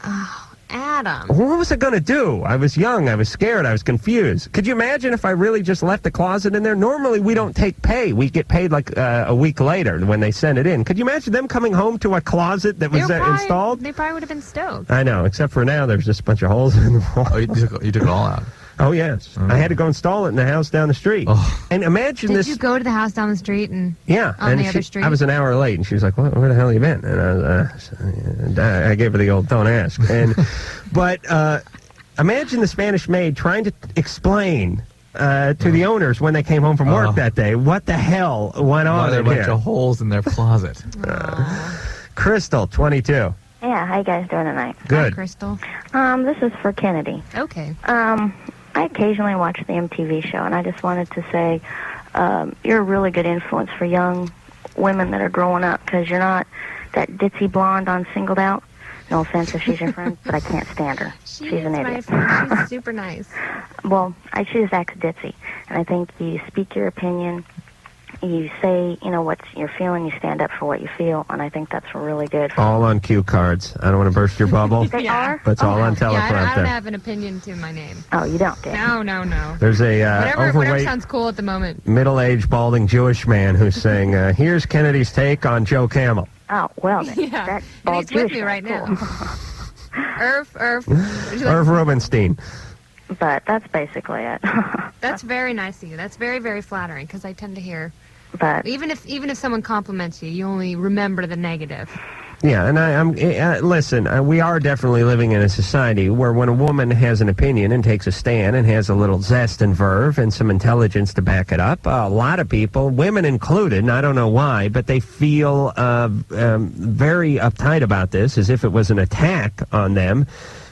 Oh, Adam. What was I going to do? I was young. I was scared. I was confused. Could you imagine if I really just left the closet in there? Normally, we don't take pay. We get paid like a week later when they send it in. Could you imagine them coming home to a closet that was installed? They probably would have been stoked. I know, except for now there's just a bunch of holes in the wall. Oh, you took it all out? Oh, yes. I had to go install it in the house down the street. Oh. And imagine this... Did you go to the house down the street and... Yeah. On and the other street? I was an hour late, and she was like, where the hell have you been? And I gave her the old don't ask. But imagine the Spanish maid trying to explain to the owners when they came home from work that day what the hell went on There in are a here. bunch of holes in their closet. Crystal, 22. Yeah, how you guys doing tonight? Good. Hi, Crystal. This is for Kennedy. Okay. I occasionally watch the MTV show, and I just wanted to say you're a really good influence for young women that are growing up, because you're not that ditzy blonde on Singled Out. No offense if she's your friend, but I can't stand her. She's an idiot. My friend. She's super nice. Well, she just acts ditzy, and I think you speak your opinion. You say, what you're feeling, you stand up for what you feel, and I think that's really good. All on cue cards. I don't want to burst your bubble. They are? But it's all on teleprompter. Yeah, I don't have an opinion to my name. Oh, you don't, do you? No. There's a whatever overweight, sounds cool at the moment. middle-aged, balding Jewish man who's saying, here's Kennedy's take on Joe Camel. Oh, well, then. Yeah, That and bald he's with Jewish me right guy's now. Irv. Irv Rubinstein. But that's basically it. That's very nice of you. That's very, very flattering, because I tend to hear... But even if someone compliments you, you only remember the negative. Yeah, and listen, we are definitely living in a society where when a woman has an opinion and takes a stand and has a little zest and verve and some intelligence to back it up, a lot of people, women included, and I don't know why, but they feel very uptight about this, as if it was an attack on them,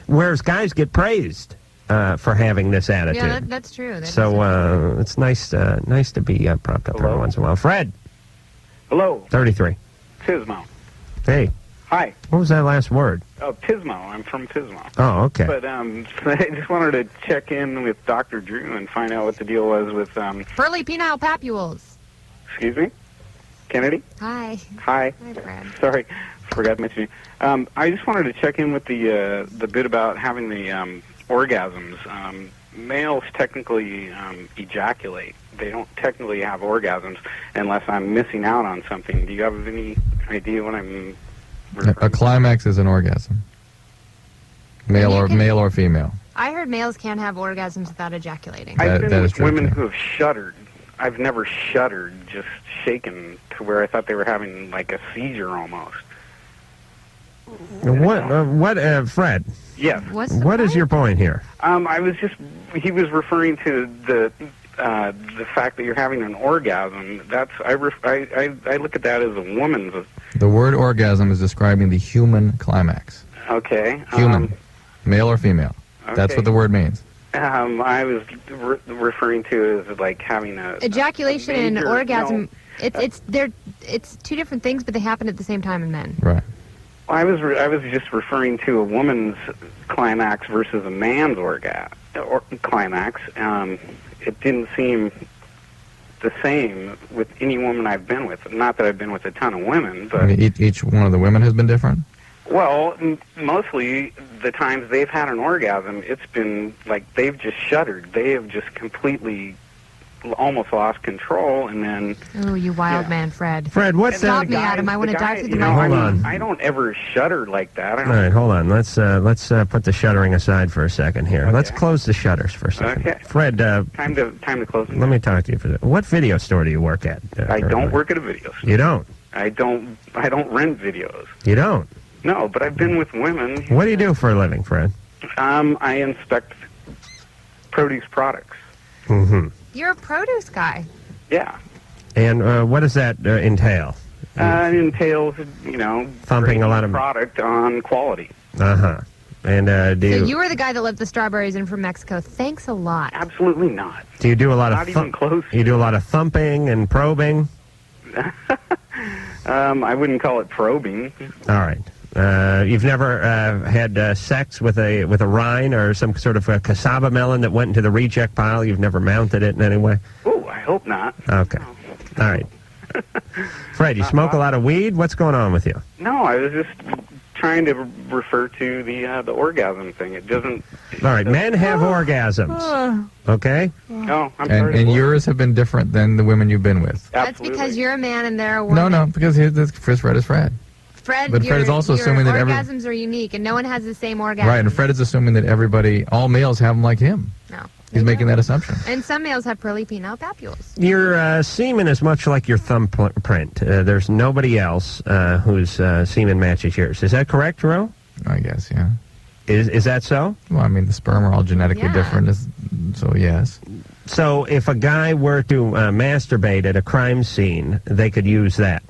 whereas guys get praised for having this attitude. Yeah, that's true. It's nice to be propped up every once in a while. Fred. Hello. 33. Pismo. Hey. Hi. What was that last word? Oh, Pismo. I'm from Pismo. Oh, okay. But I just wanted to check in with Dr. Drew and find out what the deal was with... Pearly penile papules. Excuse me? Kennedy? Hi. Hi. Hi, Brad. Sorry. Forgot to mention you. I just wanted to check in with the bit about having the orgasms. Males technically ejaculate. They don't technically have orgasms unless I'm missing out on something. Do you have any idea what I'm referring A climax is an orgasm. Male or female. I heard males can't have orgasms without ejaculating. I've been that is with true, women yeah. who have shuddered. I've never shuddered, just shaken to where I thought they were having like a seizure almost. What, Fred? Yes. What is your point here? He was referring to the fact that you're having an orgasm. I look at that as a woman's. The word orgasm is describing the human climax. Okay. Human. Male or female. That's okay. what the word means. I was referring to as like having a Ejaculation and major- orgasm. no. It's two different things, but they happen at the same time in men. Right. I was just referring to a woman's climax versus a man's climax. It didn't seem the same with any woman I've been with. Not that I've been with a ton of women, but I mean, each one of the women has been different? well, mostly the times they've had an orgasm, it's been like they've just shuddered. They have just completely almost lost control, and then Oh, you wild man, Fred. Fred, what's Stop that? me, Adam. I want to dive through the Hold on. I don't ever shudder like that. I All don't, right, hold on. Let's put the shuddering aside for a second here. Let's close the shutters for a second. Okay. Fred, time to close them. let me talk to you for that. What video store do you work at? I don't work at a video store. You don't? I don't rent videos. You don't? No, but I've been with women. What do you do for a living, Fred? I inspect produce products. Mm-hmm. You're a produce guy. Yeah. And what does that entail? It entails, Thumping grading a lot of- product on quality. Uh-huh. And So you were the guy that let the strawberries in from Mexico. Thanks a lot. Absolutely not. do you do a lot Not of even close. You do a lot of thumping and probing? I wouldn't call it probing. All right. You've never had sex with a rind or some sort of a cassava melon that went into the reject pile? You've never mounted it in any way? Oh, I hope not. Okay. All right. Fred, you smoke a lot of weed? What's going on with you? No, I was just trying to refer to the orgasm thing. It doesn't. All right. Men have orgasms. Okay? No, I'm sorry. And yours have been different than the women you've been with. That's because you're a man and they're a woman. No, because Fred is Fred. Fred, But Fred is also your assuming that orgasms are unique, and no one has the same orgasm. Right, and Fred is assuming that all males have them like him. No. He's making that assumption. And some males have pearly penile papules. Your semen is much like your thumbprint. There's nobody else whose semen matches yours. Is that correct, Ro? I guess, yeah. Is that so? Well, I mean, the sperm are all genetically different, so yes. So if a guy were to masturbate at a crime scene, they could use that?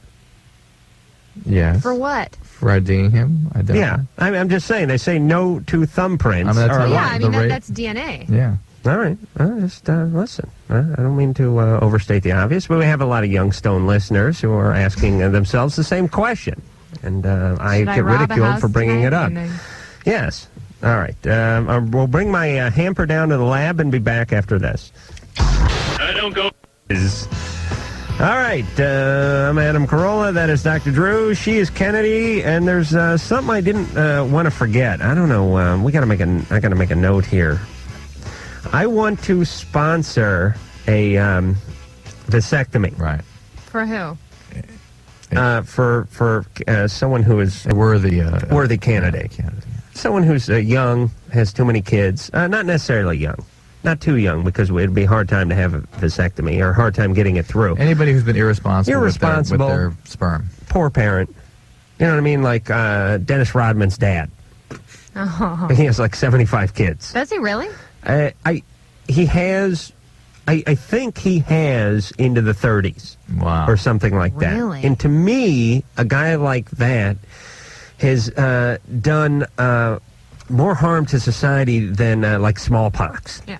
Yes. For what? For IDing him? I don't Yeah. I'm just saying. They say no to thumbprints. I mean, that's are how- Yeah, I mean, the rate- that's DNA. Yeah. All right. Just listen. I don't mean to overstate the obvious, but we have a lot of young stone listeners who are asking themselves the same question. And I Should I get rob a ridiculed house for bringing it up. tonight? Yes. All right. We'll bring my hamper down to the lab and be back after this. I don't go. All right, I'm Adam Carolla. That is Dr. Drew. She is Kennedy, and there's something I didn't want to forget. I don't know. I got to make a note here. I want to sponsor a vasectomy. Right. For who? For someone who is a worthy candidate. Someone who's young, has too many kids. Not necessarily young. Not too young, because it'd be a hard time to have a vasectomy or a hard time getting it through. Anybody who's been irresponsible, with their sperm. Poor parent. You know what I mean? Like Dennis Rodman's dad. Oh. He has like 75 kids. Does he really? I think he has into the 30s. Wow. Or something like that. Really? And to me, a guy like that has done more harm to society than like smallpox. Yeah.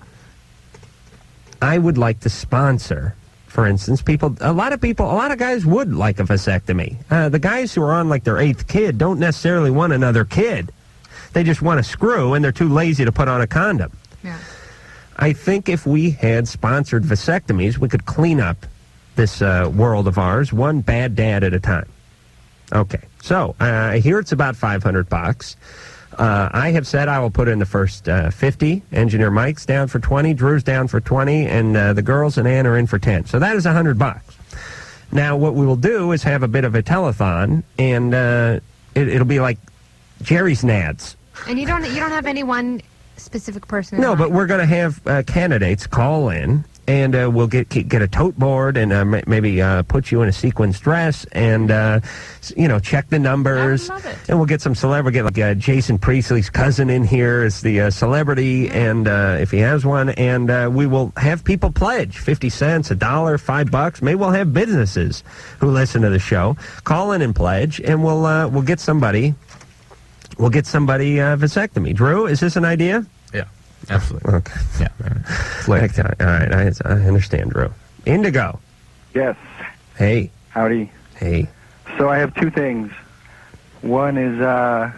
I would like to sponsor, for instance, a lot of guys would like a vasectomy. The guys who are on like their 8th kid don't necessarily want another kid. They just want a screw, and they're too lazy to put on a condom. Yeah. I think if we had sponsored vasectomies, we could clean up this world of ours, one bad dad at a time. Okay, so I hear it's about $500. I have said I will put in the first 50. Engineer Mike's down for 20. Drew's down for 20. And the girls and Ann are in for 10. So that is $100. Now, what we will do is have a bit of a telethon, and it'll be like Jerry's Nads. And you don't have any one specific person in No, mind? but we're going to have candidates call in, and we'll get a tote board and maybe put you in a sequins dress and, check the numbers. I love it. And we'll get some celebrity, get like Jason Priestley's cousin in here as the celebrity, and if he has one, and we will have people pledge 50 cents, $1, $5. Maybe we'll have businesses who listen to the show call in and pledge, and we'll get somebody. We'll get somebody vasectomy. Drew, is this an idea? Yeah. Absolutely. Okay. Yeah. All right. I understand, Drew. Indigo. Yes. Hey. Howdy. Hey. So I have two things. One is, I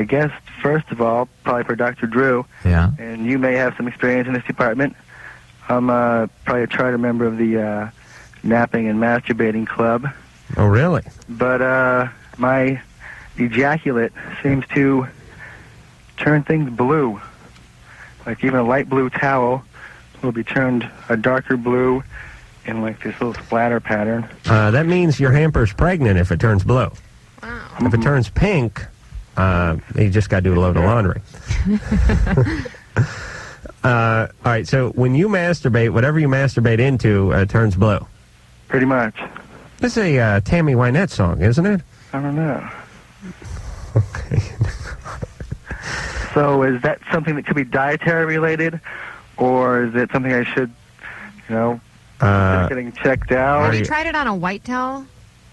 guess, first of all, probably for Dr. Drew. Yeah. And you may have some experience in this department. I'm probably a charter member of the napping and masturbating club. Oh, really? But my ejaculate seems to turn things blue. Like even a light blue towel will be turned a darker blue in like this little splatter pattern. That means your hamper's pregnant if it turns blue. Wow. If it turns pink, you just got to do a load of laundry. All right, so when you masturbate, whatever you masturbate into turns blue. Pretty much. This is a Tammy Wynette song, isn't it? I don't know. Okay. So is that something that could be dietary related, or is it something I should, getting checked out? Have you tried it on a white towel?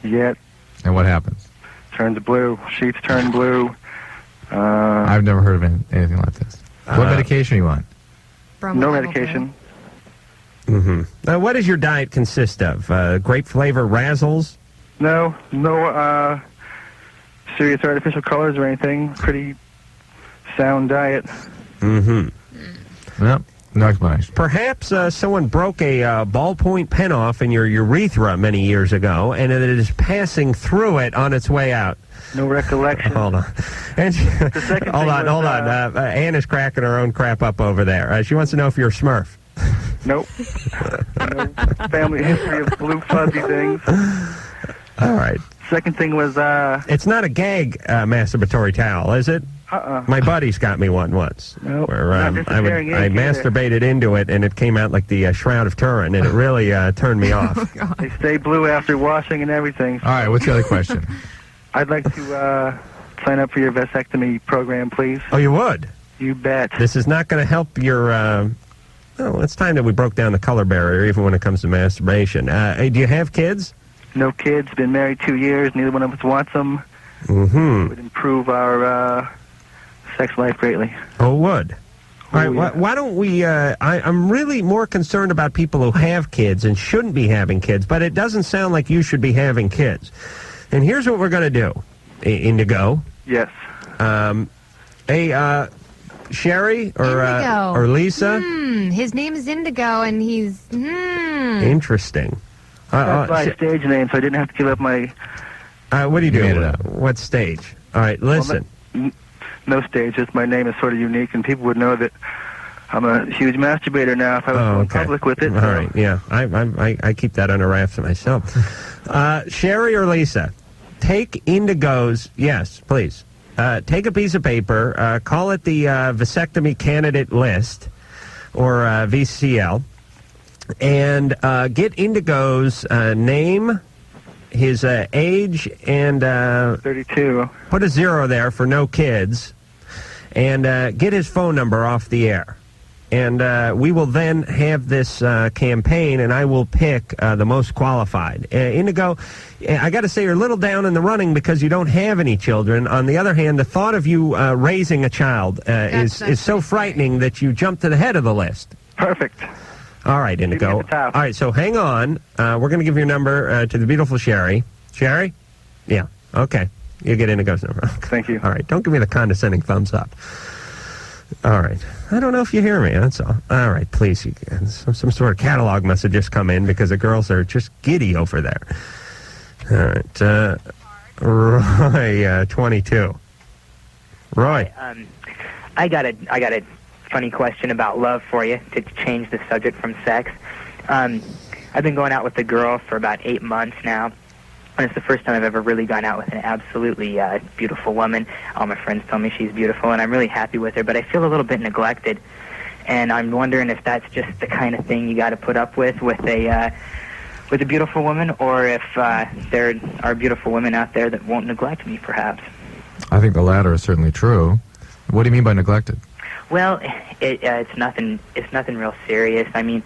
Yet. And what happens? Turns blue. Sheets turn blue. I've never heard of anything like this. What medication are you on? No medication. Mm-hmm. Now, what does your diet consist of? Grape flavor Razzles? No serious artificial colors or anything. Pretty sound diet. Mm-hmm. Well, no explanation. Perhaps someone broke a ballpoint pen off in your urethra many years ago, and it is passing through it on its way out. No recollection. Hold on. And hold on. Ann is cracking her own crap up over there. She wants to know if you're a Smurf. Nope. No family history of blue fuzzy things. All right. Second thing was, it's not a gag masturbatory towel, is it? My buddy's got me one once. Nope. Where I masturbated into it, and it came out like the Shroud of Turin, and it really turned me off. They stay blue after washing and everything. All right, what's the other question? I'd like to sign up for your vasectomy program, please. Oh, you would? You bet. This is not going to help your... it's time that we broke down the color barrier, even when it comes to masturbation. Do you have kids? No kids. Been married 2 years. Neither one of us wants them. Mm-hmm. It would improve our sex life greatly. Oh, would. All right, why don't we... I'm really more concerned about people who have kids and shouldn't be having kids, but it doesn't sound like you should be having kids. And here's what we're going to do, Indigo. Yes. Hey, Sherry or Lisa? His name is Indigo, and he's... Interesting. That's my stage name, so I didn't have to give up my... what do you do? What stage? All right, listen. Well, no stage. Just my name is sort of unique, and people would know that I'm a huge masturbator now if I was going public with it. All right, yeah. I keep that under wraps myself. Sherry or Lisa, take Indigo's... Yes, please. Take a piece of paper, call it the vasectomy candidate list, or VCL, and get Indigo's name, his age, and... 32. Put a 0 there for no kids, and get his phone number off the air. And we will then have this campaign, and I will pick the most qualified. Indigo, I got to say, you're a little down in the running because you don't have any children. On the other hand, the thought of you raising a child is so frightening that you jump to the head of the list. Perfect. All right, Indigo. All right, so hang on. We're going to give your number to the beautiful Sherry. Sherry? Yeah, okay. You get Indigo's number. Okay. Thank you. All right, don't give me the condescending thumbs up. All right. I don't know if you hear me, that's all. All right, please. Some sort of catalog must have just come in because the girls are just giddy over there. All right. Roy, 22. Roy. I got a funny question about love for you to change the subject from sex. I've been going out with a girl for about 8 months now. And it's the first time I've ever really gone out with an absolutely beautiful woman. All my friends tell me she's beautiful, and I'm really happy with her, but I feel a little bit neglected. And I'm wondering if that's just the kind of thing you got to put up with a beautiful woman, or if there are beautiful women out there that won't neglect me, perhaps. I think the latter is certainly true. What do you mean by neglected? Well, it's nothing real serious. I mean,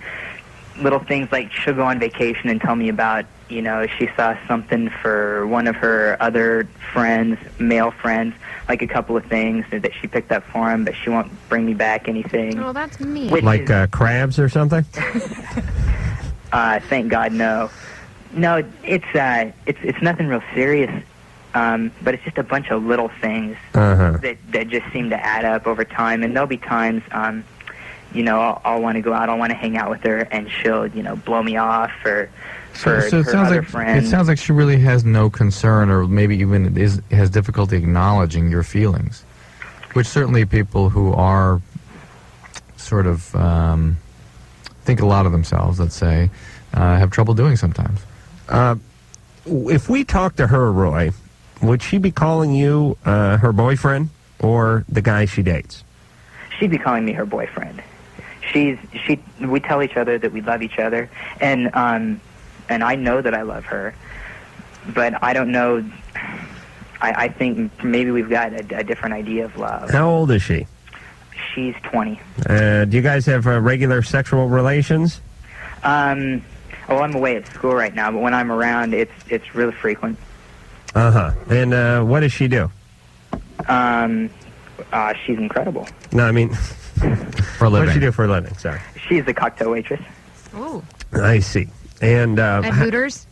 little things like she'll go on vacation and tell me about, you know, she saw something for one of her other friends, male friends, like a couple of things that she picked up for him, but she won't bring me back anything. Oh, that's mean. Like crabs or something? Thank God, no. No, it's nothing real serious, but it's just a bunch of little things that just seem to add up over time. And there'll be times, you know, I'll want to go out, I'll want to hang out with her, and she'll, you know, blow me off for So her it sounds other like friends. it sounds like she really has no concern, or maybe even has difficulty acknowledging your feelings, which certainly people who are sort of think a lot of themselves, let's say, have trouble doing sometimes. If we talk to her, Roy, would she be calling you her boyfriend or the guy she dates? She'd be calling me her boyfriend. We tell each other that we love each other, and I know that I love her, but I don't know. I think maybe we've got a different idea of love. How old is she? She's 20. Do you guys have regular sexual relations? I'm away at school right now, but when I'm around, it's really frequent. And what does she do? She's incredible. No, I mean, for a living. What does she do for a living? Sorry. She's a cocktail waitress. Oh. I see. And At Hooters?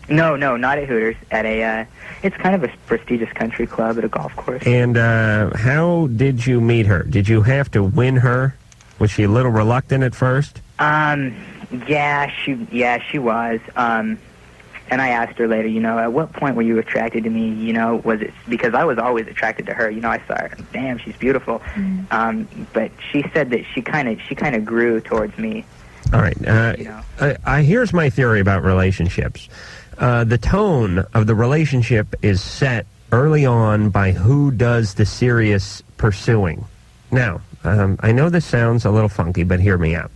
No, not at Hooters. At it's kind of a prestigious country club at a golf course. And how did you meet her? Did you have to win her? Was she a little reluctant at first? Yeah, she was. And I asked her later, you know, at what point were you attracted to me? You know, was it because I was always attracted to her? You know, I saw her, damn, she's beautiful. But she said that she kind of grew towards me. All right. Here's my theory about relationships. The tone of the relationship is set early on by who does the serious pursuing. Now, I know this sounds a little funky, but hear me out.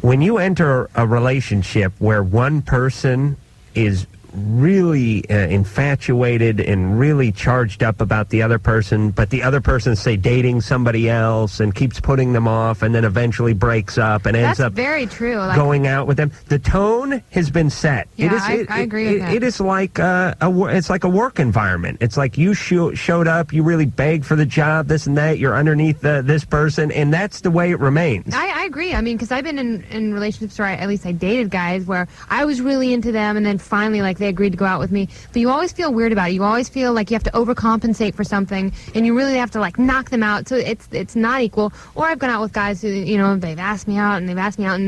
When you enter a relationship where one person is really infatuated and really charged up about the other person, but the other person, say, dating somebody else and keeps putting them off and then eventually breaks up and ends That's up very true. Like, going out with them. The tone has been set. Yeah, I agree with that. It is like it's like a work environment. It's like you showed up, you really begged for the job, this and that, you're underneath this person, and that's the way it remains. I agree. I mean, because I've been in relationships where at least I dated guys where I was really into them, and then finally, like, they agreed to go out with me. But you always feel weird about it. You always feel like you have to overcompensate for something, and you really have to, like, knock them out. So it's not equal. Or I've gone out with guys who, you know, they've asked me out, and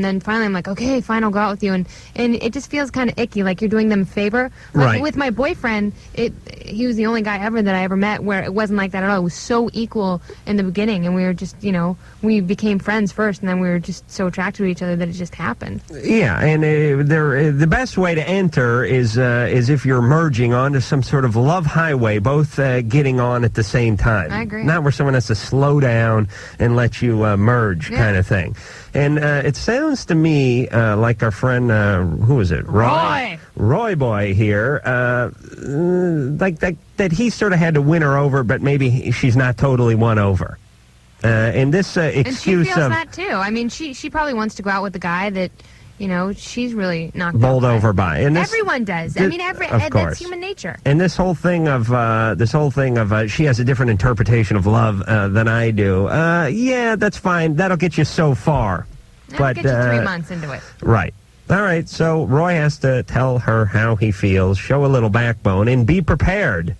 then finally I'm like, okay, fine, I'll go out with you. And it just feels kind of icky, like you're doing them a favor. Like, right. With my boyfriend, he was the only guy ever that I ever met where it wasn't like that at all. It was so equal in the beginning, and we were just, you know, we became friends first, and then we were just so attracted to each other that it just happened. Yeah, and the best way to enter is if you're merging onto some sort of love highway, both getting on at the same time. I agree. Not where someone has to slow down and let you merge, kind of thing. And it sounds to me like our friend, who is it? Roy Boy here, like that he sort of had to win her over, but maybe she's not totally won over. And this excuse and she feels that too. I mean, she probably wants to go out with a guy that, you know, she's really knocked bowled over by. And everyone does. I mean, that's human nature. And this whole thing of she has a different interpretation of love than I do. Yeah, that's fine. That'll get you so far. That'll get you 3 months into it. Right. All right. So Roy has to tell her how he feels, show a little backbone, and be prepared.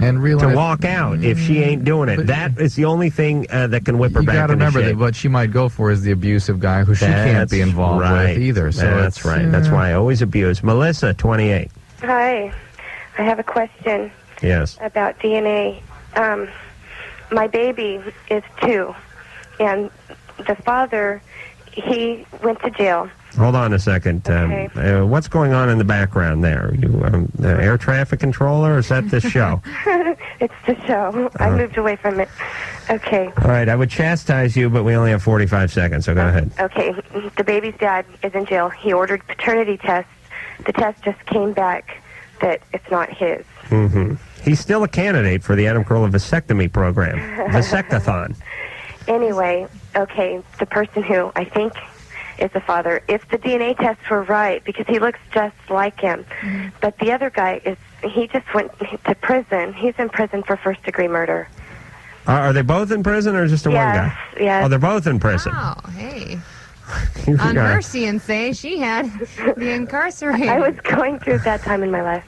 And realize to walk out if she ain't doing it. That is the only thing that can whip her back. You got to into remember shape. that what she might go for is the abusive guy who she can't be involved with either. So that's right. That's why I always abuse. Melissa, 28. Hi. I have a question. Yes. About DNA. My baby is 2, and the father, he went to jail. Hold on a second. Okay. What's going on in the background there? You air traffic controller, or is that this show? It's the show. I moved away from it. Okay. All right, I would chastise you, but we only have 45 seconds, so go ahead. Okay. The baby's dad is in jail. He ordered paternity tests. The test just came back that it's not his. Mm-hmm. He's still a candidate for the Adam Carolla Vasectomy program. Vasectathon. Anyway, okay, the person who I think is the father if the DNA tests were right, because he looks just like him. But the other guy he just went to prison. He's in prison for first-degree murder. Are they both in prison or just the one guy? Yes. Oh, they're both in prison. Oh, hey. You On got- Mercy and say she had the incarcerated. I was going through that time in my life.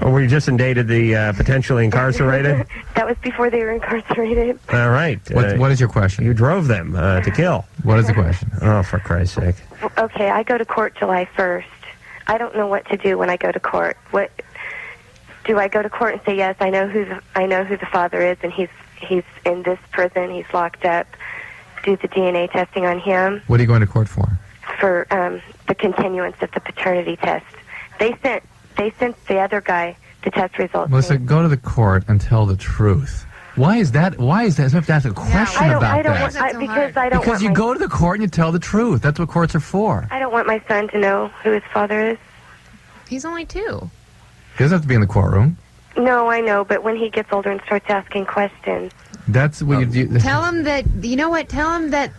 Oh, were you just indicted the potentially incarcerated? That was before they were incarcerated. All right. What is your question? You drove them to kill. What is the question? Oh, for Christ's sake. Okay, I go to court July 1st. I don't know what to do when I go to court. What do I go to court and say, yes, I know who the father is, and he's in this prison, he's locked up. Do the DNA testing on him What are you going to court for? for the continuance of the paternity test. They sent the other guy the test results. Melissa, go to the court and tell the truth. Why is that? Why is that? So I have to ask a question about that. Because you go to the court and you tell the truth. That's what courts are for. I don't want my son to know who his father is. He's only 2. He doesn't have to be in the courtroom. No, I know, but when he gets older and starts asking questions. That's what you do. Tell him that, you know what, tell him that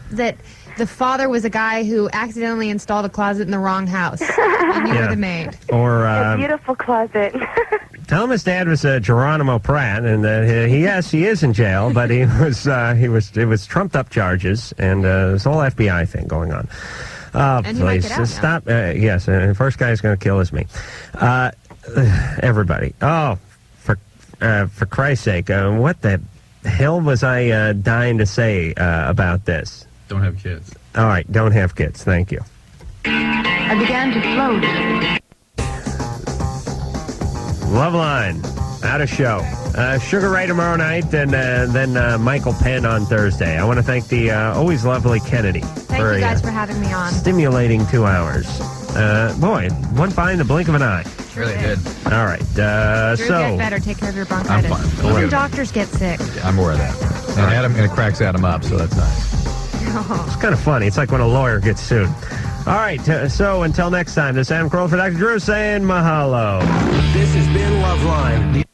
the father was a guy who accidentally installed a closet in the wrong house. And you were the maid. Or A beautiful closet. tell him his dad was Geronimo Pratt, and yes, he is in jail, but it was trumped up charges, and this whole FBI thing going on. And he might get out now. Stop. Yes, the first guy who's going to kill is me. Everybody. Oh, for Christ's sake, what the hell was I dying to say about this? Don't have kids. All right, don't have kids. Thank you. I began to float. Loveline, out of show. Sugar Ray tomorrow night, and then Michael Penn on Thursday. I want to thank the always lovely Kennedy. Thank you guys for having me on. Stimulating 2 hours. Boy, went by in the blink of an eye. Really did. All right, Drew, so... get better. Take care of your bronchitis. I'm fine. Even doctors get sick. I'm aware of that. And it cracks Adam up, so that's nice. It's kind of funny. It's like when a lawyer gets sued. All right, so until next time, this is Adam Carolla for Dr. Drew saying mahalo. This has been Loveline.